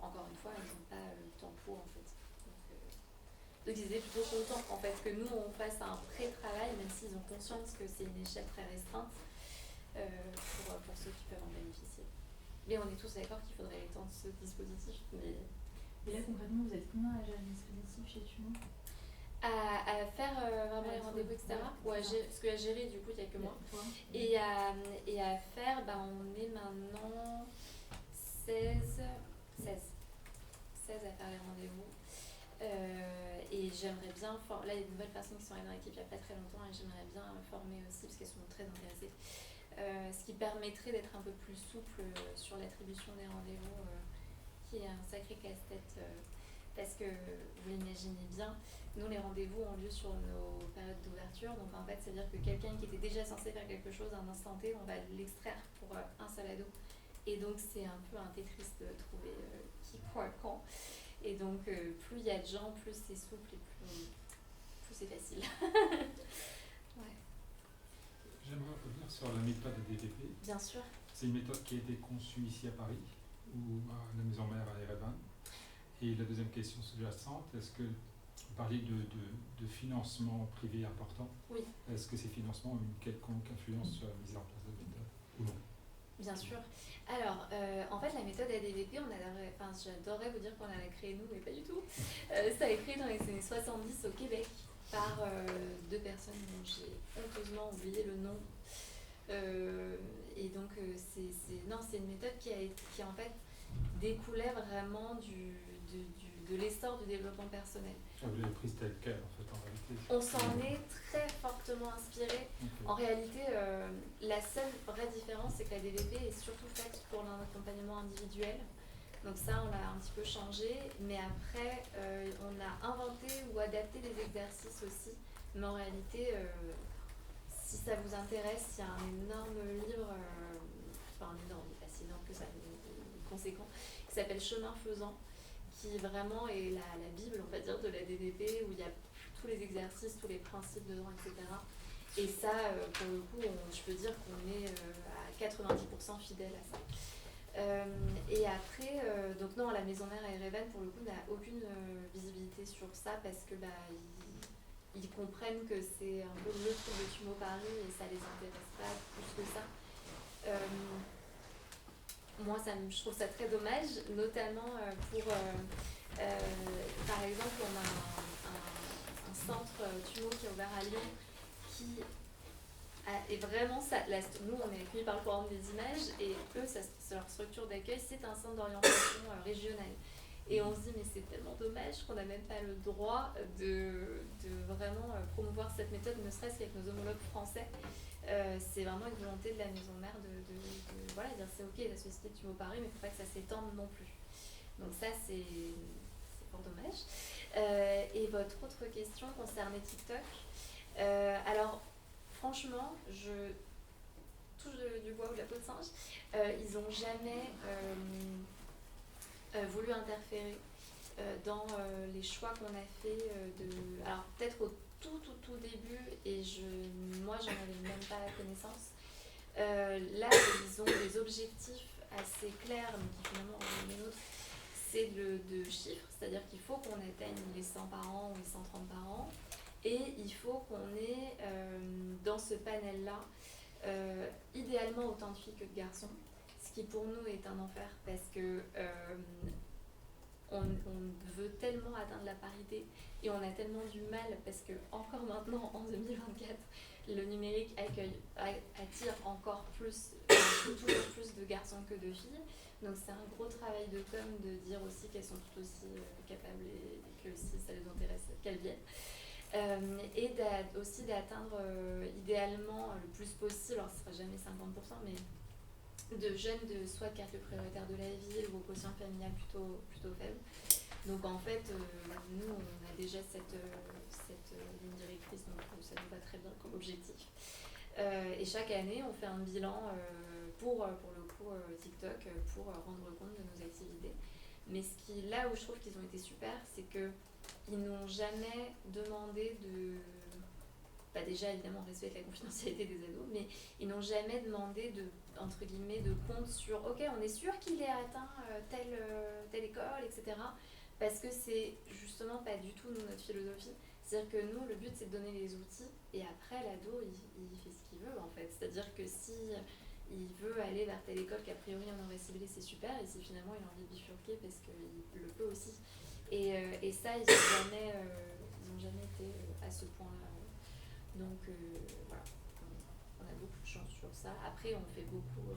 encore une fois, ils n'ont pas le temps pour en fait. Donc ils étaient plutôt contents en fait que nous on fasse un pré-travail, même s'ils ont conscience que c'est une échelle très restreinte pour ceux qui peuvent en bénéficier. Mais on est tous d'accord qu'il faudrait étendre ce dispositif. Mais et là concrètement, vous êtes combien à gérer le dispositif chez Tumo ? À faire vraiment les rendez-vous, etc. Parce que à gérer, du coup, il n'y a que moi. Et à faire, on est maintenant 16 à faire les rendez-vous. Et j'aimerais bien, là il y a de nouvelles personnes qui sont arrivées dans l'équipe il n'y a pas très longtemps et j'aimerais bien former aussi parce qu'elles sont très intéressées. Ce qui permettrait d'être un peu plus souple sur l'attribution des rendez-vous, qui est un sacré casse-tête, parce que vous l'imaginez bien, nous les rendez-vous ont lieu sur nos périodes d'ouverture, donc en fait c'est à dire que quelqu'un qui était déjà censé faire quelque chose à un instant T, on va l'extraire pour un seul ado. Et donc c'est un peu un Tetris de trouver qui, quoi, quand. Et donc plus il y a de gens, plus c'est souple et plus c'est facile. Ouais. J'aimerais revenir sur la méthode ADVP. Bien sûr. C'est une méthode qui a été conçue ici à Paris, ou à la maison mère à Erevan. Et la deuxième question sous-jacente, est-ce que vous parlez de financement privé important? Oui. Est-ce que ces financements ont une quelconque influence sur la mise en place de la méthode ou non? Bien sûr. Alors, en fait, la méthode ADVP, j'adorerais vous dire qu'on l'a créée nous, mais pas du tout. Ça a été créé dans les années 70 au Québec par deux personnes dont j'ai honteusement oublié le nom. Et donc, c'est une méthode qui en fait découlait vraiment de l'essor du développement personnel. Vous l'avez prise telle quelle, en fait, en réalité? On s'en est très fortement inspiré. Okay. En réalité, la seule vraie différence, c'est que la DVP est surtout faite pour l'accompagnement individuel. Donc ça, on l'a un petit peu changé. Mais après, on a inventé ou adapté des exercices aussi. Mais en réalité, si ça vous intéresse, il y a un énorme livre, enfin un énorme, il n'est pas si énorme que ça, mais conséquent, qui s'appelle Chemin faisant, qui vraiment est la Bible, on va dire, de la DDP, où il y a tous les exercices, tous les principes dedans, etc. Et ça, pour le coup, je peux dire qu'on est à 90% fidèle à ça. Et après, donc non, la maison mère à Erevan, pour le coup, n'a aucune visibilité sur ça, parce que ils comprennent que c'est un peu le truc de Tumo Paris et ça les intéresse pas plus que ça. Moi, je trouve ça très dommage, notamment pour, par exemple, on a un centre Tumo qui est ouvert à Lyon qui est vraiment, nous on est accueillis par le Forum des images et eux, leur structure d'accueil, c'est un centre d'orientation régional. Et on se dit, mais c'est tellement dommage qu'on n'a même pas le droit de vraiment promouvoir cette méthode, ne serait-ce qu'avec nos homologues français. C'est vraiment une volonté de la maison mère de voilà, dire c'est ok la société de Tumo Paris, mais il ne faut pas que ça s'étende non plus. Donc ça, c'est fort dommage. Et votre autre question concernait TikTok. Alors, franchement, je touche du bois ou de la peau de singe. Ils n'ont jamais voulu interférer dans les choix qu'on a fait alors peut-être au tout début et moi j'en avais même pas la connaissance. Là ils ont des objectifs assez clairs mais qui finalement les nôtres, c'est de chiffres, c'est-à-dire qu'il faut qu'on atteigne les 100 par an ou les 130 par an et il faut qu'on ait dans ce panel là idéalement autant de filles que de garçons. Ce qui pour nous est un enfer parce que on veut tellement atteindre la parité et on a tellement du mal parce que encore maintenant en 2024 le numérique attire encore plus, toujours plus de garçons que de filles. Donc c'est un gros travail de com de dire aussi qu'elles sont toutes aussi capables et que si ça les intéresse qu'elles viennent. Et aussi d'atteindre idéalement le plus possible, alors ce ne sera jamais 50%, mais de jeunes de soit quartier prioritaire de la ville ou au quotient familial plutôt faible. Donc en fait, nous on a déjà cette ligne directrice, donc ça nous va très bien comme objectif. Et chaque année on fait un bilan pour le coup TikTok pour rendre compte de nos activités. Mais là où je trouve qu'ils ont été super, c'est qu'ils n'ont jamais demandé déjà évidemment on respecte la confidentialité des ados, mais ils n'ont jamais demandé entre guillemets de compte sur ok on est sûr qu'il ait atteint telle école, etc. Parce que c'est justement pas du tout notre philosophie. C'est-à-dire que nous le but c'est de donner les outils et après l'ado il fait ce qu'il veut en fait. C'est-à-dire que si il veut aller vers telle école qu'a priori on aurait ciblé, c'est super, et si finalement il a envie de bifurquer parce qu'il le peut aussi. Et ça ils n'ont jamais été à ce point-là. Donc voilà, on a beaucoup de chance sur ça. Après on fait beaucoup,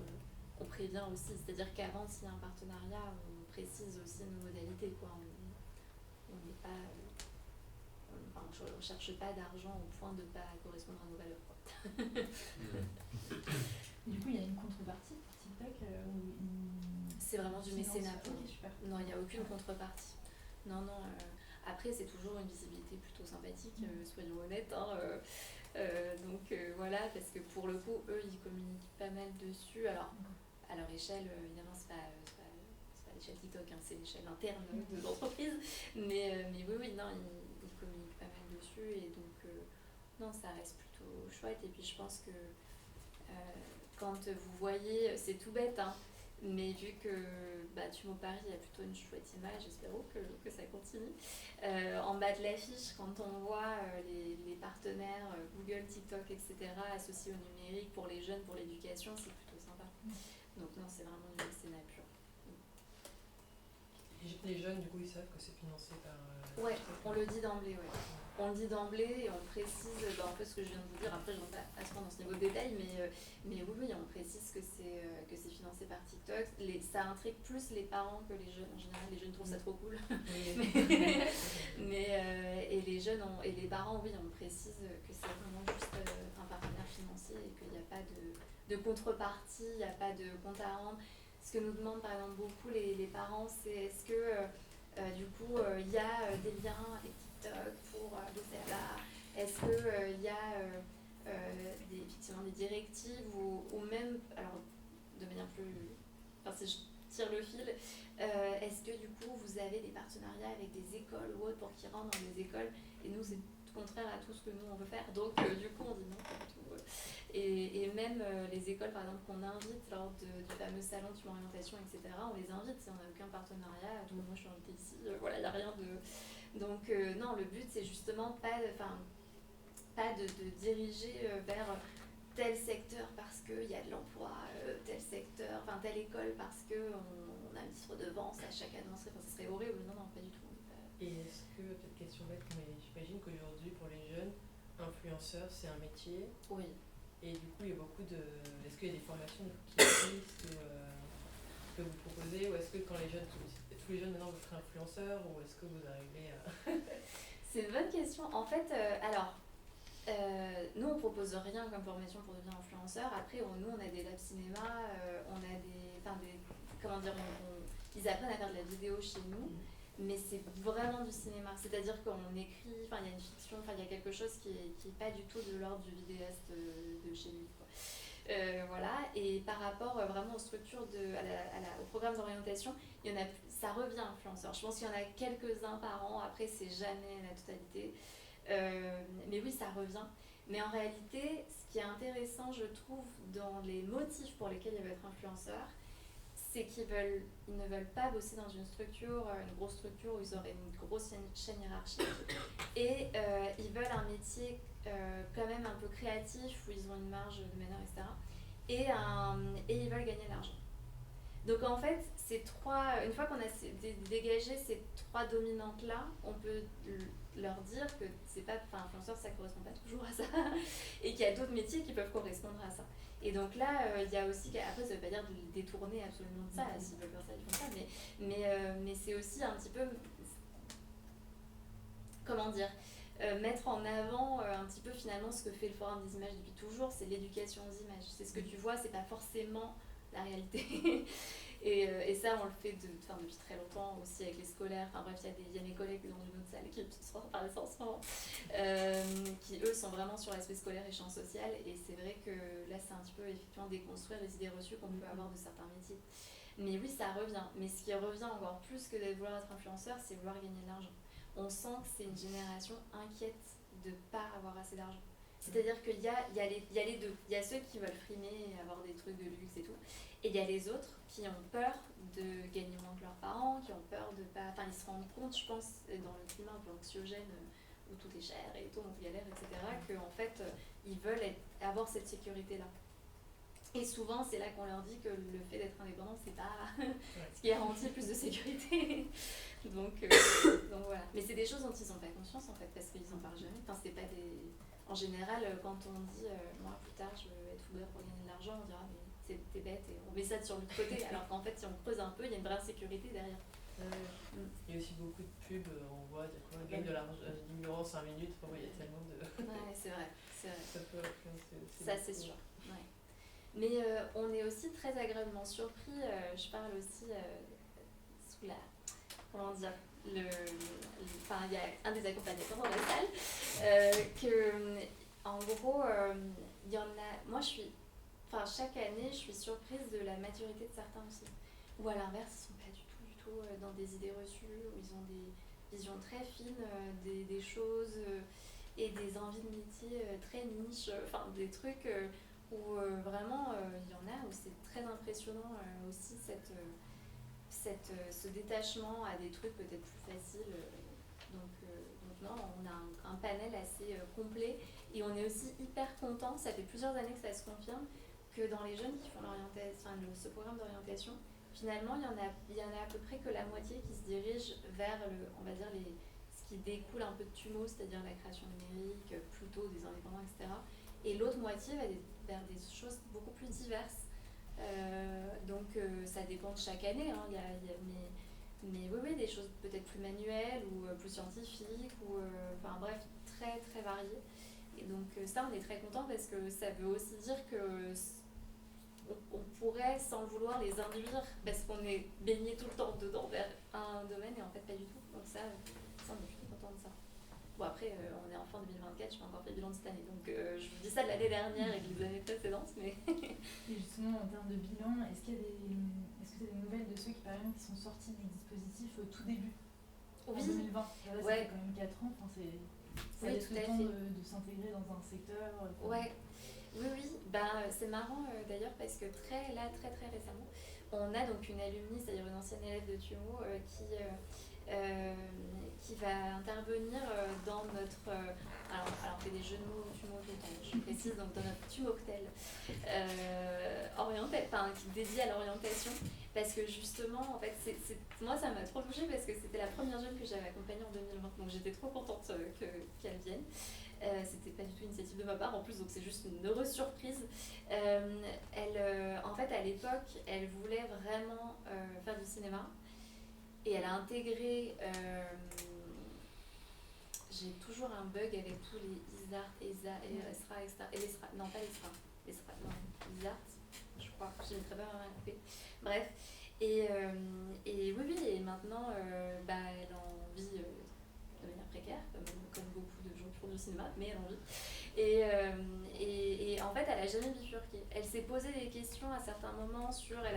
on prévient aussi, c'est-à-dire qu'avant s'il y a un partenariat, on précise aussi nos modalités, quoi. On n'est pas, on ne cherche pas d'argent au point de ne pas correspondre à nos valeurs, quoi. Du coup il y a une contrepartie pour TikTok c'est vraiment du mécénat. Okay, super. Non, il n'y a aucune contrepartie. Non. Après, c'est toujours une visibilité plutôt sympathique, soyons honnêtes. Donc voilà, parce que pour le coup, eux, ils communiquent pas mal dessus. Alors, à leur échelle, évidemment, c'est pas l'échelle TikTok, hein, c'est l'échelle interne de l'entreprise. Mais oui, non, ils communiquent pas mal dessus et donc, non, ça reste plutôt chouette. Et puis je pense que quand vous voyez, c'est tout bête, hein, mais vu que Tumo Paris a plutôt une chouette image, j'espère que ça continue. En bas de l'affiche, quand on voit les partenaires Google, TikTok, etc. associés au numérique pour les jeunes, pour l'éducation, c'est plutôt sympa. Donc non, c'est vraiment du mécénat pur. Les jeunes, du coup, ils savent que c'est financé par... Ouais, on le dit d'emblée, ouais. On le dit d'emblée et on précise un peu ce que je viens de vous dire. Après, je ne rentre pas à ce point dans ce niveau de détail, mais oui, on précise que c'est financé par TikTok. Ça intrigue plus les parents que les jeunes. En général, les jeunes trouvent ça trop cool. Et les jeunes et les parents, oui, on précise que c'est vraiment juste un partenaire financier et qu'il n'y a pas de contrepartie, il n'y a pas de compte à rendre. Ce que nous demandent par exemple beaucoup les parents, c'est est-ce que du coup il y a des liens avec TikTok pour bosser là-bas? Est-ce qu'il y a effectivement des directives ou même, alors de manière plus... Enfin, si je tire le fil, est-ce que du coup vous avez des partenariats avec des écoles ou autres pour qu'ils rentrent dans des écoles? Et nous, c'est contraire à tout ce que nous on veut faire. Donc du coup on dit non, pas du tout. Et même les écoles par exemple qu'on invite lors du fameux salon de l'orientation, etc., on les invite si on n'a aucun partenariat. Tout le monde, moi je suis invitée ici, voilà, il n'y a rien de... Donc non, le but c'est justement pas de diriger vers tel secteur parce qu'il y a de l'emploi, tel secteur, enfin telle école parce qu'on a une redevance à chaque annonce, enfin, ce serait horrible. Non, pas du tout. Et est-ce que, peut-être question bête, mais j'imagine qu'aujourd'hui pour les jeunes, influenceurs c'est un métier. Oui. Et du coup il y a beaucoup de... Est-ce qu'il y a des formations qui existent que vous proposez, ou est-ce que quand tous les jeunes maintenant veulent être influenceurs, ou est-ce que vous arrivez à... C'est une bonne question. En fait, nous on propose rien comme formation pour devenir influenceur. Après, nous on a des labs cinéma, on a comment dire, ils apprennent à faire de la vidéo chez nous, mais c'est vraiment du cinéma. C'est-à-dire qu'on écrit, il y a une fiction, il y a quelque chose qui est pas du tout de l'ordre du vidéaste de chez lui, quoi. Voilà, et par rapport vraiment aux structures, au programme d'orientation, ça revient influenceur. Je pense qu'il y en a quelques-uns par an, après c'est jamais la totalité. Mais oui, ça revient. Mais en réalité, ce qui est intéressant, je trouve, dans les motifs pour lesquels ils veulent être influenceurs, c'est qu'ils ne veulent pas bosser dans une grosse structure où ils auraient une grosse chaîne hiérarchique. Et ils veulent un métier quand même un peu créatif, où ils ont une marge de manœuvre, etc. Et ils veulent gagner de l'argent. Donc en fait, une fois qu'on a dégagé ces trois dominantes-là, on peut leur dire que c'est pas, influenceur, ça correspond pas toujours à ça, et qu'il y a d'autres métiers qui peuvent correspondre à ça. Et donc là, il y a aussi, après ça veut pas dire de détourner absolument de ça, s'ils veulent faire ça, ils font ça, mais c'est aussi un petit peu, comment dire, mettre en avant un petit peu finalement ce que fait le Forum des images depuis toujours, c'est l'éducation aux images. C'est ce que tu vois, c'est pas forcément la réalité. Et ça, on le fait depuis très longtemps aussi avec les scolaires. Enfin bref, il y a mes collègues dans une autre salle qui se font parler ça en ce moment, qui eux sont vraiment sur l'aspect scolaire et champ social. Et c'est vrai que là, c'est un petit peu effectivement déconstruire les idées reçues qu'on peut avoir de certains métiers. Mais oui, ça revient. Mais ce qui revient encore plus que de vouloir être influenceur, c'est vouloir gagner de l'argent. On sent que c'est une génération inquiète de ne pas avoir assez d'argent. C'est-à-dire qu'il y a les deux. Il y a ceux qui veulent frimer et avoir des trucs de luxe et tout. Et il y a les autres qui ont peur de gagner moins que leurs parents, qui ont peur de pas... Enfin, ils se rendent compte, je pense, dans le climat un peu anxiogène, où tout est cher et tout, on galère, etc., qu'en fait, ils veulent avoir cette sécurité-là. Et souvent, c'est là qu'on leur dit que le fait d'être indépendant, c'est pas ce qui garantit plus de sécurité. donc voilà. Mais c'est des choses dont ils n'ont pas conscience, en fait, parce qu'ils n'en parlent jamais. Enfin, c'est pas des... En général, quand on dit moi plus tard je veux être footballeur pour gagner de l'argent, on dira mais t'es bête et on met ça sur le côté, alors qu'en fait si on creuse un peu, il y a une vraie insécurité derrière. Il y a aussi beaucoup de pubs, on voit gagne de l'argent, 10 000 € en 5 minutes, il y a tellement de... Ouais, c'est vrai. Ça peut influencer aussi. Ça c'est sûr. Ouais. Mais on est aussi très agréablement surpris, je parle aussi sous la... Comment dire, il y a un des accompagnateurs dans la salle, que en gros, il y en a... Moi, chaque année, je suis surprise de la maturité de certains aussi. Ou à l'inverse, ils sont pas du tout dans des idées reçues, où ils ont des visions très fines des choses et des envies de métier très niches, des trucs où vraiment il y en a où c'est très impressionnant aussi ce détachement à des trucs peut-être plus faciles. Donc non, on a un panel assez complet et on est aussi hyper content, ça fait plusieurs années que ça se confirme, que dans les jeunes qui font ce programme d'orientation, finalement il y en a à peu près que la moitié qui se dirige vers ce qui découle un peu de TUMO, c'est-à-dire la création numérique, plutôt des indépendants, etc. Et l'autre moitié va vers des choses beaucoup plus diverses. Ça dépend de chaque année, hein. Mais oui, des choses peut-être plus manuelles ou plus scientifiques, ou bref, très très variées. Et donc ça, on est très content parce que ça veut aussi dire que on pourrait, sans le vouloir, les induire parce qu'on est baigné tout le temps dedans vers un domaine et en fait pas du tout. Donc ça on est plutôt content de ça. Bon, après, on est en fin 2024, je n'ai pas encore fait le bilan de cette année, donc je vous dis ça de l'année dernière et des années précédentes, mais... Et justement, en termes de bilan, est-ce que tu as des nouvelles de ceux qui, par exemple, qui sont sortis du dispositif au tout début, en 2020 Là, ça fait quand même 4 ans, ça laisse le temps de s'intégrer dans un secteur. Oui, c'est marrant d'ailleurs parce que très récemment, on a donc une alumni, c'est-à-dire une ancienne élève de TUMO qui va intervenir dans notre... alors on fait des jeux de mots TUMO tout le temps, je précise, donc dans notre TUMOctel qui est dédié à l'orientation, parce que justement, en fait, moi ça m'a trop touchée parce que c'était la première jeune que j'avais accompagnée en 2020, donc j'étais trop contente qu'elle vienne. C'était pas du tout une initiative de ma part en plus, donc c'est juste une heureuse surprise. En fait, à l'époque, elle voulait vraiment faire du cinéma et elle a intégré. J'ai toujours un bug avec tous les ISAR, ESA, ESRA, etc. Et l'ESRA, non pas l'ESRA, ISAR, je crois, j'ai très bien coupé. Bref, et maintenant, elle en vit de manière précaire, comme beaucoup de gens qui font du cinéma, mais elle en vit. Et en fait, elle n'a jamais bifurqué. Elle s'est posé des questions à certains moments à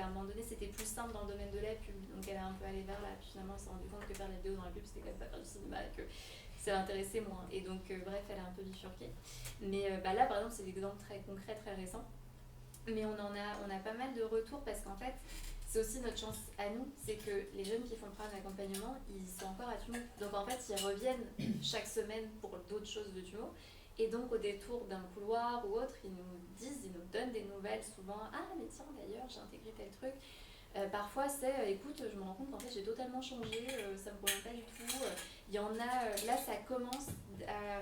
un moment donné, c'était plus simple dans le domaine de la pub, donc elle est un peu allée vers là, puis finalement elle s'est rendue compte que faire la vidéo dans la pub, c'était quand même pas faire du cinéma, que ça l'intéressait moins. Et donc, bref, elle a un peu bifurqué. Mais là, par exemple, c'est l'exemple très concret, très récent. Mais on a pas mal de retours parce qu'en fait, c'est aussi notre chance à nous, c'est que les jeunes qui font le programme d'accompagnement, ils sont encore à TUMO. Donc en fait, ils reviennent chaque semaine pour d'autres choses de TUMO. Et donc au détour d'un couloir ou autre, ils nous donnent des nouvelles souvent. Ah mais tiens, d'ailleurs, j'ai intégré tel truc. Parfois c'est, écoute, je me rends compte qu'en fait j'ai totalement changé, ça me convient pas du tout. Il y en a, là ça commence à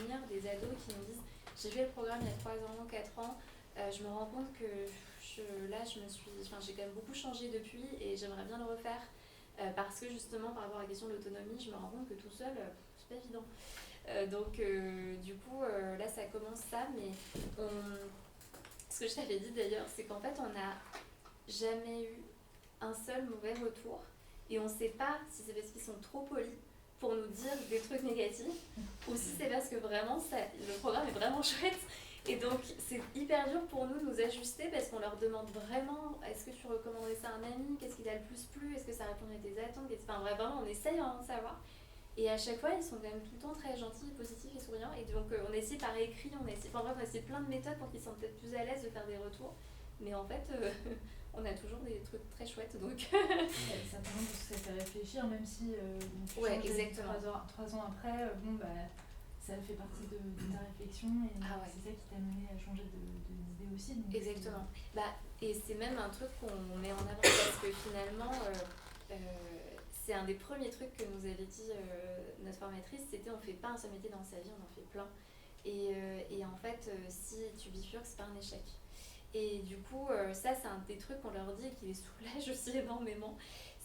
venir des ados qui nous disent, j'ai fait le programme il y a 3 ans, 4 ans, je me rends compte que j'ai quand même beaucoup changé depuis et j'aimerais bien le refaire parce que justement par rapport à la question de l'autonomie, je me rends compte que tout seul, c'est pas évident. Du coup, là ça commence ça, mais ce que je t'avais dit d'ailleurs, c'est qu'en fait on n'a jamais eu un seul mauvais retour et on ne sait pas si c'est parce qu'ils sont trop polis pour nous dire des trucs négatifs ou si c'est parce que vraiment le programme est vraiment chouette. Et donc, c'est hyper dur pour nous de nous ajuster parce qu'on leur demande vraiment est-ce que tu recommanderais ça à un ami, qu'est-ce qui t'a le plus plu, est-ce que ça répondrait à tes attentes, enfin vraiment, on essaye vraiment de savoir. Et à chaque fois, ils sont quand même tout le temps très gentils, positifs et souriants. Et donc, on essaie par écrit, on essaie plein de méthodes pour qu'ils se sentent peut-être plus à l'aise de faire des retours. Mais en fait, on a toujours des trucs très chouettes. Donc ça fait réfléchir, même si exactement. 3 ans après, ça fait partie de ta réflexion et c'est ça qui t'a mené à changer d'idée aussi. Donc exactement. Et c'est même un truc qu'on met en avant parce que finalement, c'est un des premiers trucs que nous avait dit notre formatrice, c'était on fait pas un seul métier dans sa vie, on en fait plein. Et en fait, si tu bifurques, c'est pas un échec. Et du coup, ça c'est un des trucs qu'on leur dit et qui les soulage aussi énormément,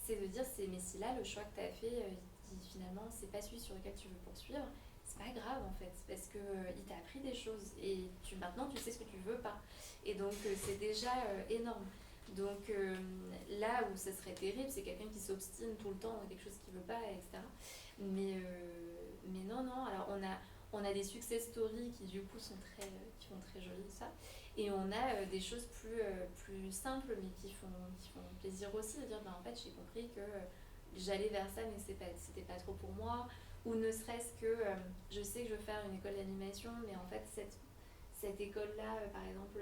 c'est de dire mais si là le choix que tu as fait, finalement c'est pas celui sur lequel tu veux poursuivre, c'est pas grave en fait, parce que il t'a appris des choses et maintenant tu sais ce que tu veux pas. Et donc c'est déjà énorme. Donc là où ça serait terrible, c'est quelqu'un qui s'obstine tout le temps dans quelque chose qu'il veut pas, etc. Mais non, alors on a des success stories qui du coup qui font très jolies ça. Et on a des choses plus simples, mais qui font plaisir aussi, de dire, en fait, j'ai compris que j'allais vers ça, mais c'était pas trop pour moi. Ou ne serait-ce que, je sais que je veux faire une école d'animation, mais en fait, cette école-là, par exemple,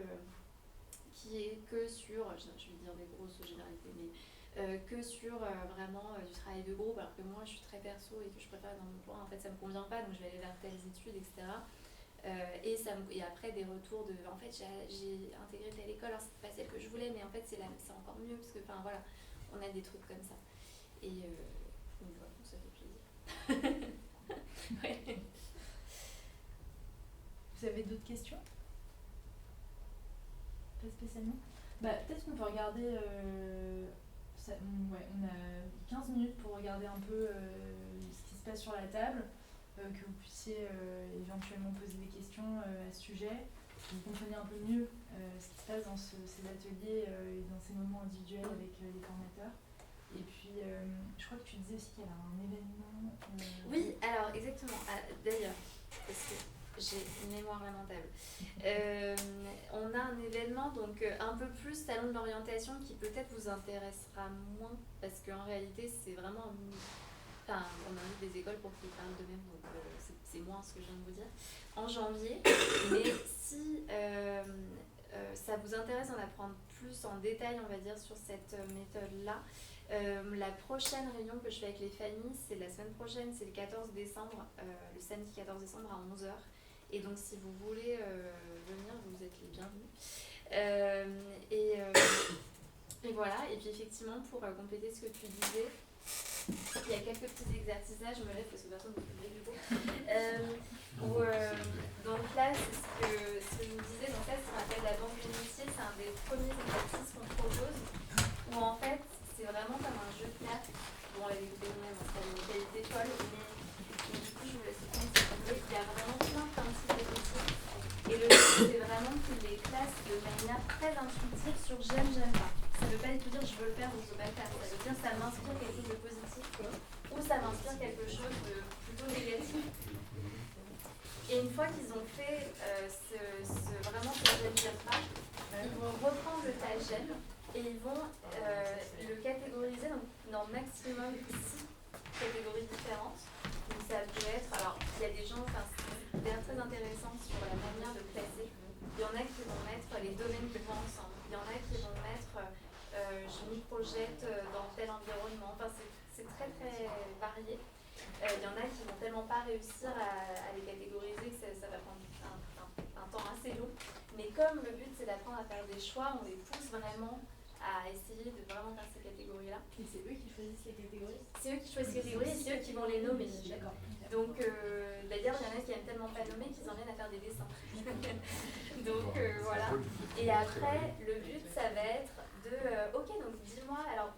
qui est que sur, je vais dire des grosses généralités, mais que sur vraiment du travail de groupe, alors que moi je suis très perso et que je préfère être dans mon coin, en fait ça me convient pas, donc je vais aller vers telles études, etc. Et après des retours de, en fait j'ai intégré telle école, alors c'était pas celle que je voulais, mais en fait c'est encore mieux, parce que, enfin voilà, on a des trucs comme ça. Et donc voilà, ça fait plaisir. Ouais. Vous avez d'autres questions? Pas spécialement. Peut-être qu'on peut regarder, on a 15 minutes pour regarder un peu ce qui se passe sur la table, que vous puissiez éventuellement poser des questions à ce sujet, que vous compreniez un peu mieux ce qui se passe dans ces ateliers et dans ces moments individuels avec les formateurs. Et puis, je crois que tu disais aussi qu'il y avait un événement. Oui, alors exactement. D'ailleurs, parce que j'ai une mémoire lamentable. On a un événement, donc un peu plus salon de l'orientation, qui peut-être vous intéressera moins, parce qu'en réalité, c'est vraiment... Enfin, on invite des écoles pour qu'ils parlent d'eux-mêmes, donc c'est moins ce que je viens de vous dire. En janvier, mais si ça vous intéresse d'en apprendre plus en détail, on va dire, sur cette méthode-là, la prochaine réunion que je fais avec les familles, c'est la semaine prochaine, c'est le 14 décembre, le samedi 14 décembre à 11h. Et donc si vous voulez venir, vous êtes les bienvenus. Et voilà, et puis effectivement, pour compléter ce que tu disais, il y a quelques petits exercices là, je me lève parce que personne ne peut lever du coup. Donc là, c'est ce que je vous disais, donc là, c'est ce qu'on appelle la banque des métiers, c'est un des premiers exercices qu'on propose, où en fait, c'est vraiment comme un jeu de cartes. Bon, les même, c'est une qualité folle, mais du coup, je vous laisse comprendre. Il y a vraiment plein de types de métiers. Et le but, c'est vraiment que les classes de manière très intuitive sur j'aime pas. Ça ne veut pas du tout dire je veux le faire ou je veux pas le faire. Ça veut dire ça m'inspire quelque chose de positif ou ça m'inspire quelque chose de plutôt négatif. Et une fois qu'ils ont fait vraiment ce j'aime pas, ils vont reprendre le tas j'aime et ils vont le catégoriser dans maximum 6 catégories différentes. Donc ça peut être, alors il y a des gens, c'est d'ailleurs très intéressant sur la manière de classer. Il y en a qui vont mettre les domaines qui vont ensemble. Il y en a qui vont mettre je m'y projette dans tel environnement. Enfin, c'est très très varié. Il y en a qui vont tellement pas réussir à les catégoriser que ça va prendre un temps assez long. Mais comme le but c'est d'apprendre à faire des choix, on les pousse vraiment à essayer de vraiment faire ces catégories-là. Et c'est eux qui choisissent les catégories? C'est eux qui choisissent les catégories et c'est eux qui vont les nommer. D'accord. Donc, d'ailleurs, il y en a qui aiment tellement pas nommer qu'ils en viennent à faire des dessins. Donc, voilà. Et après, le but, ça va être de... ok, donc dis-moi, alors,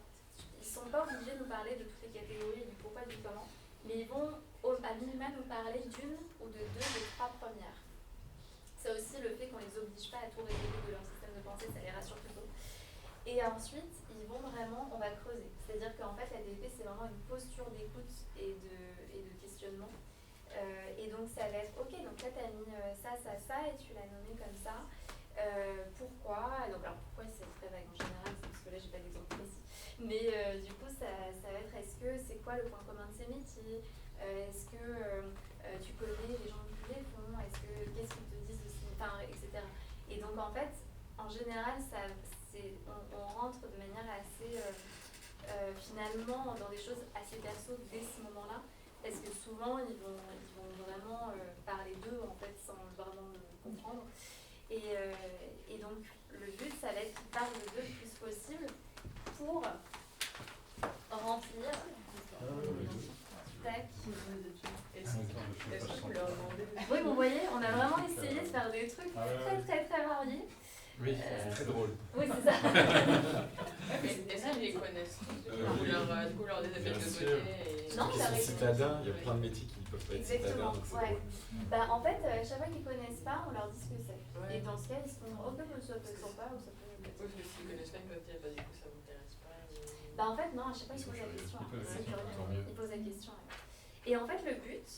ils sont pas obligés de nous parler de toutes les catégories, du pourquoi, du comment, mais ils vont à minima nous parler d'une ou de deux des 3 premières. C'est aussi le fait qu'on les oblige pas à tout révéler de leur système de pensée, ça les rassure plutôt. Et ensuite, ils vont vraiment, on va creuser. C'est-à-dire qu'en fait, la DEP, c'est vraiment une posture d'écoute et de questionnement. Et donc, ça va être, ok, donc là, tu as mis ça, et tu l'as nommé comme ça. Pourquoi? Donc, alors, pourquoi, c'est très vague en général, parce que là, j'ai pas d'exemple précis. Mais du coup, ça va être, est-ce que c'est quoi le point commun de ces métiers? Est-ce que tu connais les gens qui les font? Qu'est-ce qu'ils te disent aussi? Enfin, etc. Et donc, en fait, en général, on rentre de manière assez, finalement, dans des choses assez perso dès ce moment-là, parce que souvent, ils vont vraiment parler d'eux, en fait, sans vraiment le comprendre. Et donc, le but, ça va être qu'ils parlent d'eux le plus possible pour remplir. Tac. Est-ce que vous leur demandez? Oui, vous voyez, on a vraiment essayé de faire des trucs très, très, très variés. Oui, c'est très drôle. Oui, c'est ça. Mais est-ce qu'ils les connaissent tous? Du coup, leur des appels de côté. Non, ils sont citadins, il y a plein de métiers qui peuvent pas être citadins, donc c'est drôle. En fait, chaque fois qu'ils connaissent pas, on leur dit ce que c'est. Ouais. Et dans ce cas, ils se font ok, ça peut être sympa ou ça peut être. Oui, parce que s'ils connaissent pas, ils peuvent dire du coup ça m'intéresse pas. En fait, non, à chaque fois, ils posent la question. Ils posent la question. Et en fait, le but,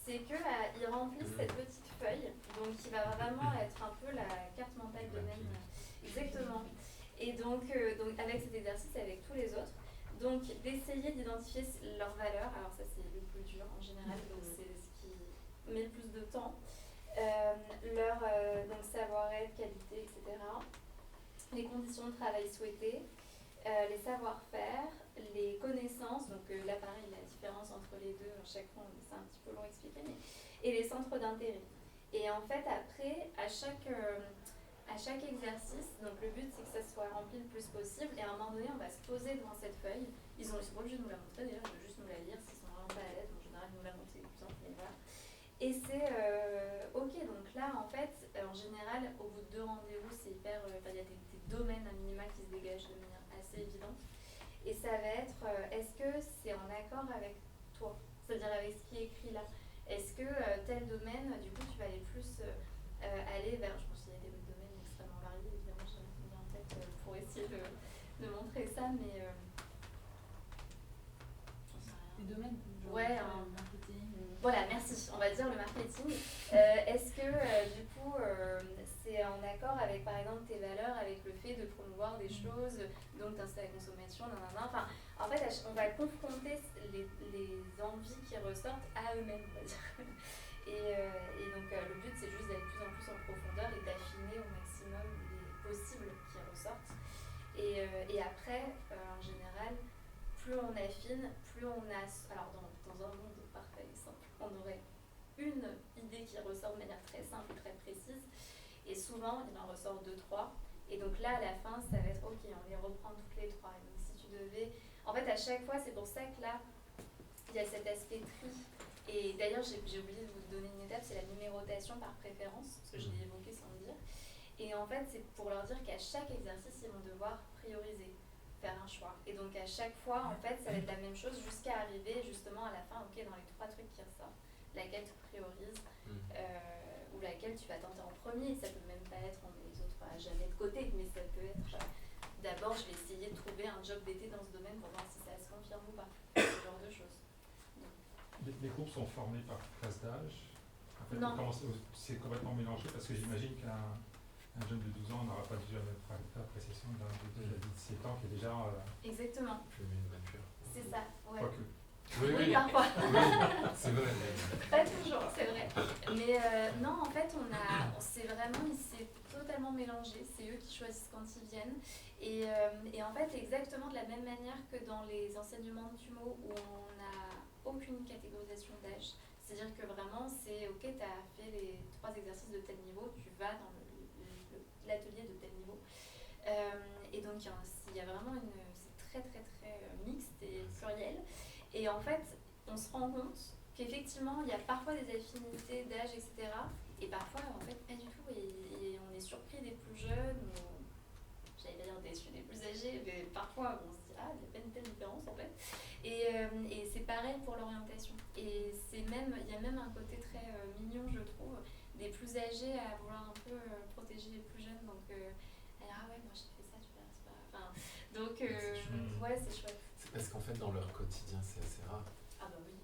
c'est qu'ils remplissent cette petite feuille, donc qui va vraiment être un peu la carte mentale de même. Exactement. Et donc avec cet exercice et avec tous les autres, donc d'essayer d'identifier leurs valeurs. Alors ça c'est le plus dur en général, donc c'est ce qui met le plus de temps. Leur donc savoir-être, qualité, etc. Les conditions de travail souhaitées, les savoir-faire, les connaissances, donc là pareil la différence entre les deux, à chaque fois c'est un petit peu long à expliquer, mais, et les centres d'intérêt. Et en fait après, à chaque exercice, donc le but c'est que ça soit rempli le plus possible, et à un moment donné on va se poser devant cette feuille, ils sont pas obligés de nous la montrer d'ailleurs, ils veulent juste nous la lire, s'ils sont vraiment pas à l'aise, en général ils nous la montrent, c'est plus simple, mais voilà. Et c'est ok, donc là en fait, en général, au bout de 2 rendez-vous, c'est hyper, il y a des domaines à minima qui se dégagent de manière assez évidente. Et ça va être, est-ce que c'est en accord avec toi, c'est-à-dire avec ce qui est écrit là. Est-ce que tel domaine, du coup, tu vas aller plus aller vers, je pense qu'il y a des domaines extrêmement variés, évidemment, j'ai mis en tête pour essayer de montrer ça, mais... des domaines, genre ouais, marketing. Voilà, merci. On va dire le marketing. Est-ce que du coup c'est en accord avec par exemple tes valeurs, avec le fait de promouvoir des choses, donc d'inciter à la consommation, enfin, en fait on va confronter les envies qui ressortent à eux-mêmes, on va dire. Et donc le but c'est juste d'aller de plus en plus en profondeur et d'affiner au maximum les possibles qui ressortent. Et après, en général, plus on affine, plus on a... Alors dans un monde parfait et simple, on aurait une idée qui ressort de manière très simple, très précise, et souvent il en ressort 2-3, et donc là à la fin ça va être ok, on les reprend toutes les 3, et donc si tu devais... En fait à chaque fois, c'est pour ça que là il y a cet aspect tri, et d'ailleurs j'ai oublié de vous donner une étape, c'est la numérotation par préférence, parce que je l'ai évoqué sans le dire, et en fait c'est pour leur dire qu'à chaque exercice ils vont devoir prioriser, faire un choix. Et donc à chaque fois, en fait, ça va être la même chose jusqu'à arriver justement à la fin, ok, dans les 3 trucs qui ressortent, laquelle tu priorises ou laquelle tu vas tenter en premier. Ça peut même pas être, on met les autres à jamais de côté, mais ça peut être d'abord, je vais essayer de trouver un job d'été dans ce domaine pour voir si ça se confirme ou pas. Ce genre de choses. Les groupes sont formés par classe d'âge. En fait, Non. C'est complètement mélangé parce que j'imagine qu'un jeune de 12 ans n'aura pas déjà la même appréciation d'un de 17 ans qui est déjà... Exactement. Plus mature. C'est ça, ouais. Quoique. Oui, parfois. C'est vrai. Pas toujours, c'est vrai. Mais non, en fait, c'est vraiment, c'est totalement mélangé. C'est eux qui choisissent quand ils viennent. Et en fait, exactement de la même manière que dans les enseignements de TUMO où on n'a aucune catégorisation d'âge. C'est-à-dire que vraiment, c'est ok, tu as fait les 3 exercices de tel niveau, tu vas dans l'atelier de tel niveau. Et donc, il y a vraiment c'est très très très mixte et pluriel. Et en fait, on se rend compte qu'effectivement, il y a parfois des affinités d'âge, etc. Et parfois, en fait, pas du tout. Et on est surpris des plus jeunes, ou j'allais pas dire déçus des plus âgés, mais parfois, on se dit, ah, il n'y a pas une telle différence, en fait. Et c'est pareil pour l'orientation. Et il y a même un côté très mignon, je trouve, des plus âgés à vouloir un peu protéger les plus jeunes. Donc, ah ouais, moi j'ai fait ça, tu verras, c'est pas... Enfin, donc, ouais, c'est chouette. C'est parce qu'en fait, dans leur quotidien, c'est assez rare. Ah bah oui,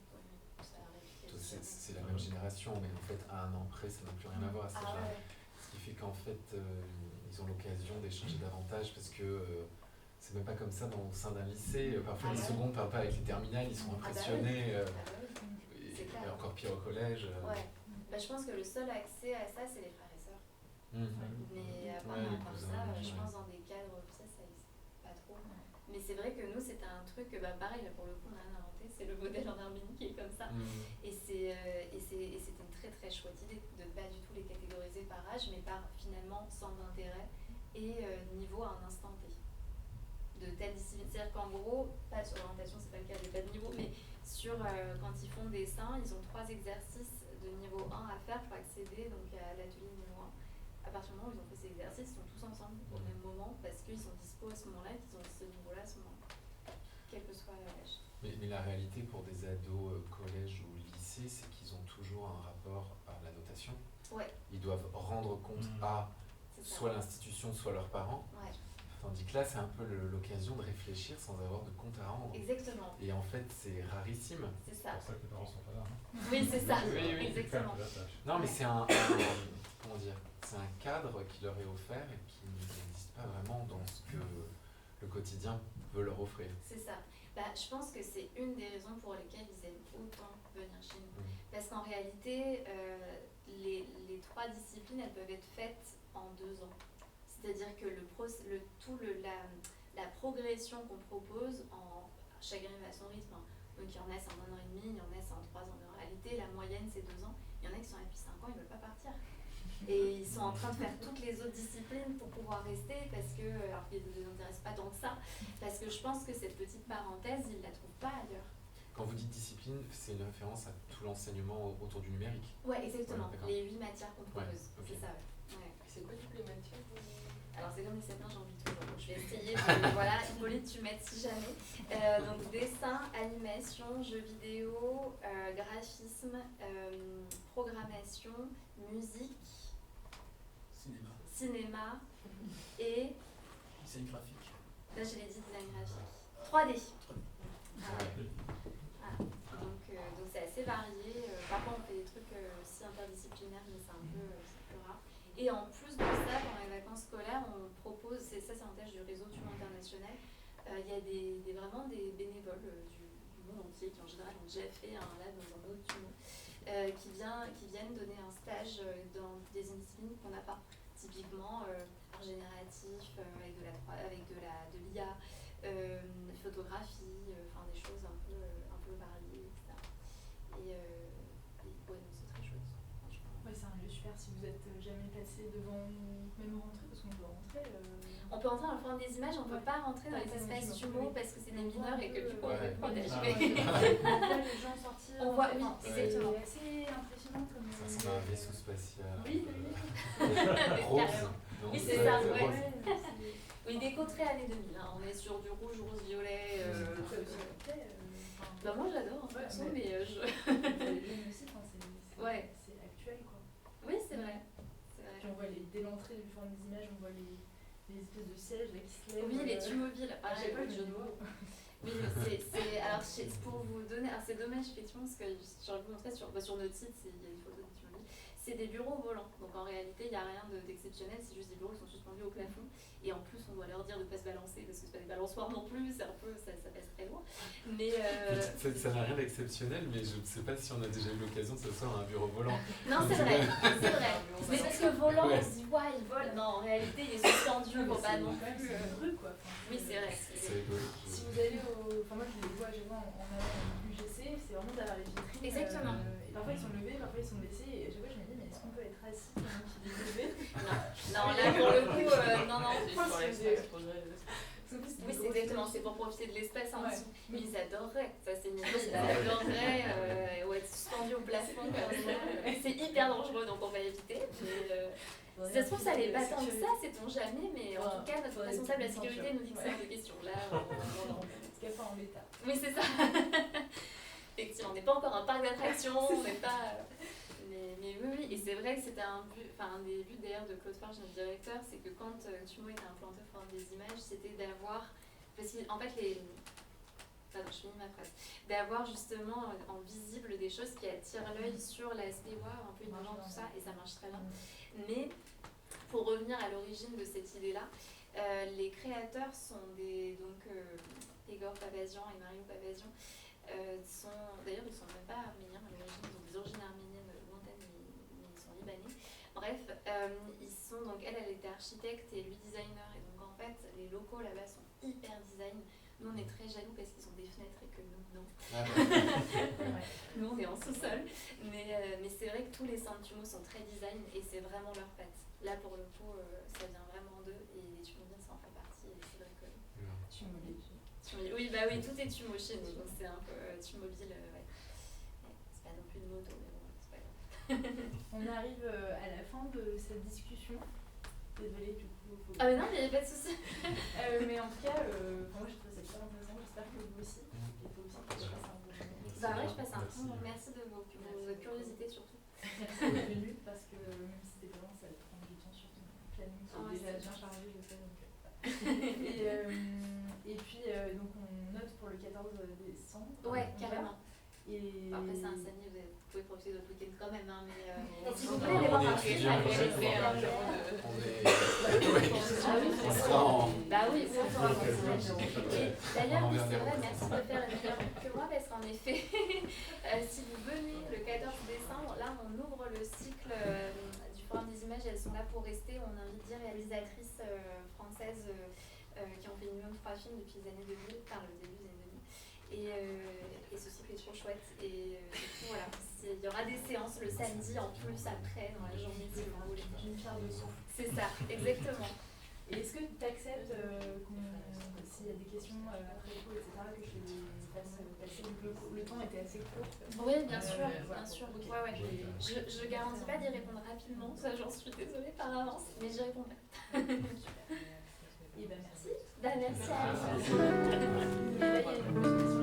ça arrive. C'est la même génération, mais en fait, à un an près, ça n'a plus rien à voir à cet âge-là. Ouais. Ce qui fait qu'en fait, ils ont l'occasion d'échanger davantage parce que c'est même pas comme ça au sein d'un lycée. Parfois, les secondes ne parlent pas avec les terminales, ils sont impressionnés. Et encore pire au collège. Ouais. Bah, je pense que le seul accès à ça, c'est les frères et sœurs. Mais à part ça, je pense dans des cadres, ça existe pas trop. Mais c'est vrai que nous, c'était un truc, pareil, là, pour le coup, on n'a rien inventé, c'est le modèle en Arménie qui est comme ça. Et c'était une très très chouette idée de ne pas du tout les catégoriser par âge, mais par finalement centre d'intérêt et niveau à un instant T. De telle discipline. C'est-à-dire qu'en gros, pas sur l'orientation, c'est pas le cas, il n'y a pas de niveau, mais sur quand ils font dessin, ils ont 3 exercices de niveau 1 à faire pour accéder donc, à l'atelier niveau 1. À partir du moment où ils ont fait ces exercices, ils sont tous ensemble au même moment parce qu'ils sont dispo à ce moment-là et qu'ils ont ce niveau-là à ce moment-là, quel que soit l'âge. Mais la réalité pour des ados collège ou lycée, c'est qu'ils ont toujours un rapport à la notation. Ouais. Ils doivent rendre compte à soit l'institution, soit leurs parents. Ouais. Tandis que là, c'est un peu l'occasion de réfléchir sans avoir de compte à rendre. Exactement. Et en fait, c'est rarissime. C'est ça. C'est pour ça que les parents sont pas là. Hein. Oui, c'est ça. Oui. Exactement. Non, mais c'est comment dire, c'est un cadre qui leur est offert et qui n'existe pas vraiment dans ce que le quotidien veut leur offrir. C'est ça. Je pense que c'est une des raisons pour lesquelles ils aiment autant venir chez nous. Parce qu'en réalité, les 3 disciplines, elles peuvent être faites en 2 ans. C'est-à-dire que la progression qu'on propose, chacun à son rythme. Hein. Donc il y en a c'est en 1 an et demi, il y en a c'est en 3 ans. Mais en réalité, la moyenne c'est 2 ans. Il y en a qui sont là depuis 5 ans, ils ne veulent pas partir. Et ils sont en train de faire toutes les autres disciplines pour pouvoir rester parce que, alors qu'ils ne les intéressent pas tant que ça, parce que je pense que cette petite parenthèse, ils ne la trouvent pas ailleurs. Quand vous dites discipline, c'est une référence à tout l'enseignement autour du numérique. Ouais, exactement. Voilà, les 8 matières qu'on propose. Ouais, okay. C'est ça, ouais. C'est quoi toutes les matières? Alors c'est comme les sapiens, j'ai envie de tout. Donc je vais essayer voilà, Hippolyte, tu m'aides si jamais. Donc dessin, animation, jeux vidéo, graphisme, programmation, musique, cinéma et... Design graphique. Là je l'ai dit, design graphique. 3D. Voilà. Donc c'est assez varié. Parfois on fait des trucs aussi interdisciplinaires, mais c'est un peu plus rare. Et en plus de ça, pendant les vacances scolaires, on propose, c'est l'avantage du réseau Tumo International, il y a vraiment des bénévoles du monde entier qui en général ont déjà fait un lab dans un autre Tumo, qui viennent donner un stage dans des disciplines qu'on n'a pas. Typiquement art génératif, avec de l'IA, photographie, des choses un peu variées, etc. Et ouais, donc c'est très chouette. Ouais, c'est un lieu super si vous êtes jamais passé devant, même rentrer, parce qu'on peut rentrer. On peut entrer dans le forum des images, on ne peut pas rentrer dans les espaces Tumo parce que c'est des mineurs et que du coup on peut pas on voit les gens sortir. On voit, oui, exactement. C'est assez impressionnant comme. Ça ressemble à un vaisseau spatial. Oui, Rose. Oui, c'est ça, ouais. Oui, déco très années 2000, hein. On est sur du rouge, rose, violet. Moi j'adore, en fait, mais je. Les jeunes aussi, c'est actuel quoi. Oui, c'est vrai. Puis on voit dès l'entrée du forum des images, on voit les espèces de sièges là, qui se lèvent. Oui, les tumobiles. Je sais pas le jeu de mots. Oui, alors pour vous donner, alors c'est dommage effectivement parce que j'aurais pu vous montrer sur notre site, il y a une photo des tumobiles. C'est des bureaux volants, donc en réalité il n'y a rien d'exceptionnel, c'est juste des bureaux qui sont suspendus au plafond. Et en plus on doit leur dire de ne pas se balancer parce que c'est pas des balançoires non plus, c'est un peu, ça passe très loin. Mais ça n'a rien d'exceptionnel, mais je ne sais pas si on a déjà eu l'occasion de s'asseoir à un bureau volant. Non, c'est vrai. Mais parce que volant, on se dit ouais, il vole. Non, en réalité il est suspendu, faut pas non plus. Quoi. Oui, c'est vrai. Si vous allez moi je les vois en UGC, c'est vraiment d'avoir les vitrines. Exactement. Et parfois ils sont levés, parfois ils sont baissés, et à chaque fois je me dis mais est-ce qu'on peut être assis pendant qu'il est levé? Non, là pour le coup, non. Oui, c'est exactement, c'est pour profiter de l'espace en dessous. Mais ils adoreraient, ça c'est mignon, ils adoreraient être suspendus au plafond comme ça. C'est hyper dangereux donc on va éviter. Si ça se trouve, ça les bat tant que ça, sait-on jamais, mais en tout cas, notre responsable de la sécurité nous dit que c'est hors de question. Là, non. Parce qu'elle n'est pas en l'état. Oui, c'est ça. Effectivement, on n'est pas encore un parc d'attractions, on n'est pas. Mais oui, et c'est vrai que c'était un des buts d'ailleurs de Claude Farge, notre directeur, c'est que quand Tumo était implanté au forum des images, c'était d'avoir. Parce qu'en fait, je finis ma phrase. D'avoir justement en visible des choses qui attirent l'œil sur l'aspect un peu innovant, tout ça, et ça marche très bien. Mais pour revenir à l'origine de cette idée-là, les créateurs sont Igor Papazian et Mario Papazian. D'ailleurs, ils ne sont même pas arméniens à l'origine, ils ont des origines arméniennes lointaines, mais ils sont libanais. Bref, elle était architecte et lui designer, et donc en fait, les locaux là-bas sont hyper design. Nous, on est très jaloux parce qu'ils ont des fenêtres et que nous, non. Nous, on est en sous-sol. Mais c'est vrai que tous les centres Tumo sont très design et c'est vraiment leur patte. Là, pour le coup, ça vient vraiment d'eux et les Tumobiles, ça en fait partie. Et c'est vrai que. Tumobile. Oui, bah oui, tout est Tumo chez nous. Donc c'est un peu Tumobile. Ouais. C'est pas non plus de moto, mais bon, c'est pas grave. On arrive à la fin de cette discussion. Désolée, du coup. Ah, mais non, mais il n'y a pas de souci. Mais en tout cas, moi je trouve ça super intéressant. J'espère que vous aussi. Et toi aussi, que tu passes un bon moment. Bah ouais, je passe un bon moment. Merci de votre curiosité surtout. Merci d'être venu parce que même si t'es pas loin, ça va te prendre du temps sur ton planning qui est déjà bien chargé, je sais. Donc, Et puis, donc on note pour le 14 décembre. Ouais, carrément. Et... Après, c'est un samedi, vous pouvez profiter de votre week-end quand même, hein, mais si On vous voulez aller voir un étudiant, allez, on sera en... Bah oui, on fera un petit. Et d'ailleurs, oui, c'est vrai, merci de faire la même chose que moi, parce qu'en effet, si vous venez le 14 décembre, là, on ouvre le cycle du Forum des images, elles sont là pour rester. On invite 10 réalisatrices françaises qui ont fait minimum 3 films depuis les années 2000, enfin le début des années 2000. Et ce cycle est trop chouette. Et du coup, voilà, il y aura des séances le samedi en plus après, dans la journée, si vous voulez. Une pierre de son. C'est ça, exactement. Et est-ce que tu acceptes s'il y a des questions après le coup, etc., que je les fasse passer? Le temps était assez court. Oui, bien sûr, bien sûr. Okay. Ouais. Je garantis pas d'y répondre rapidement, ça j'en suis désolée par avance, mais j'y répondrai. Et ben merci. Merci à vous. Et là, il y a une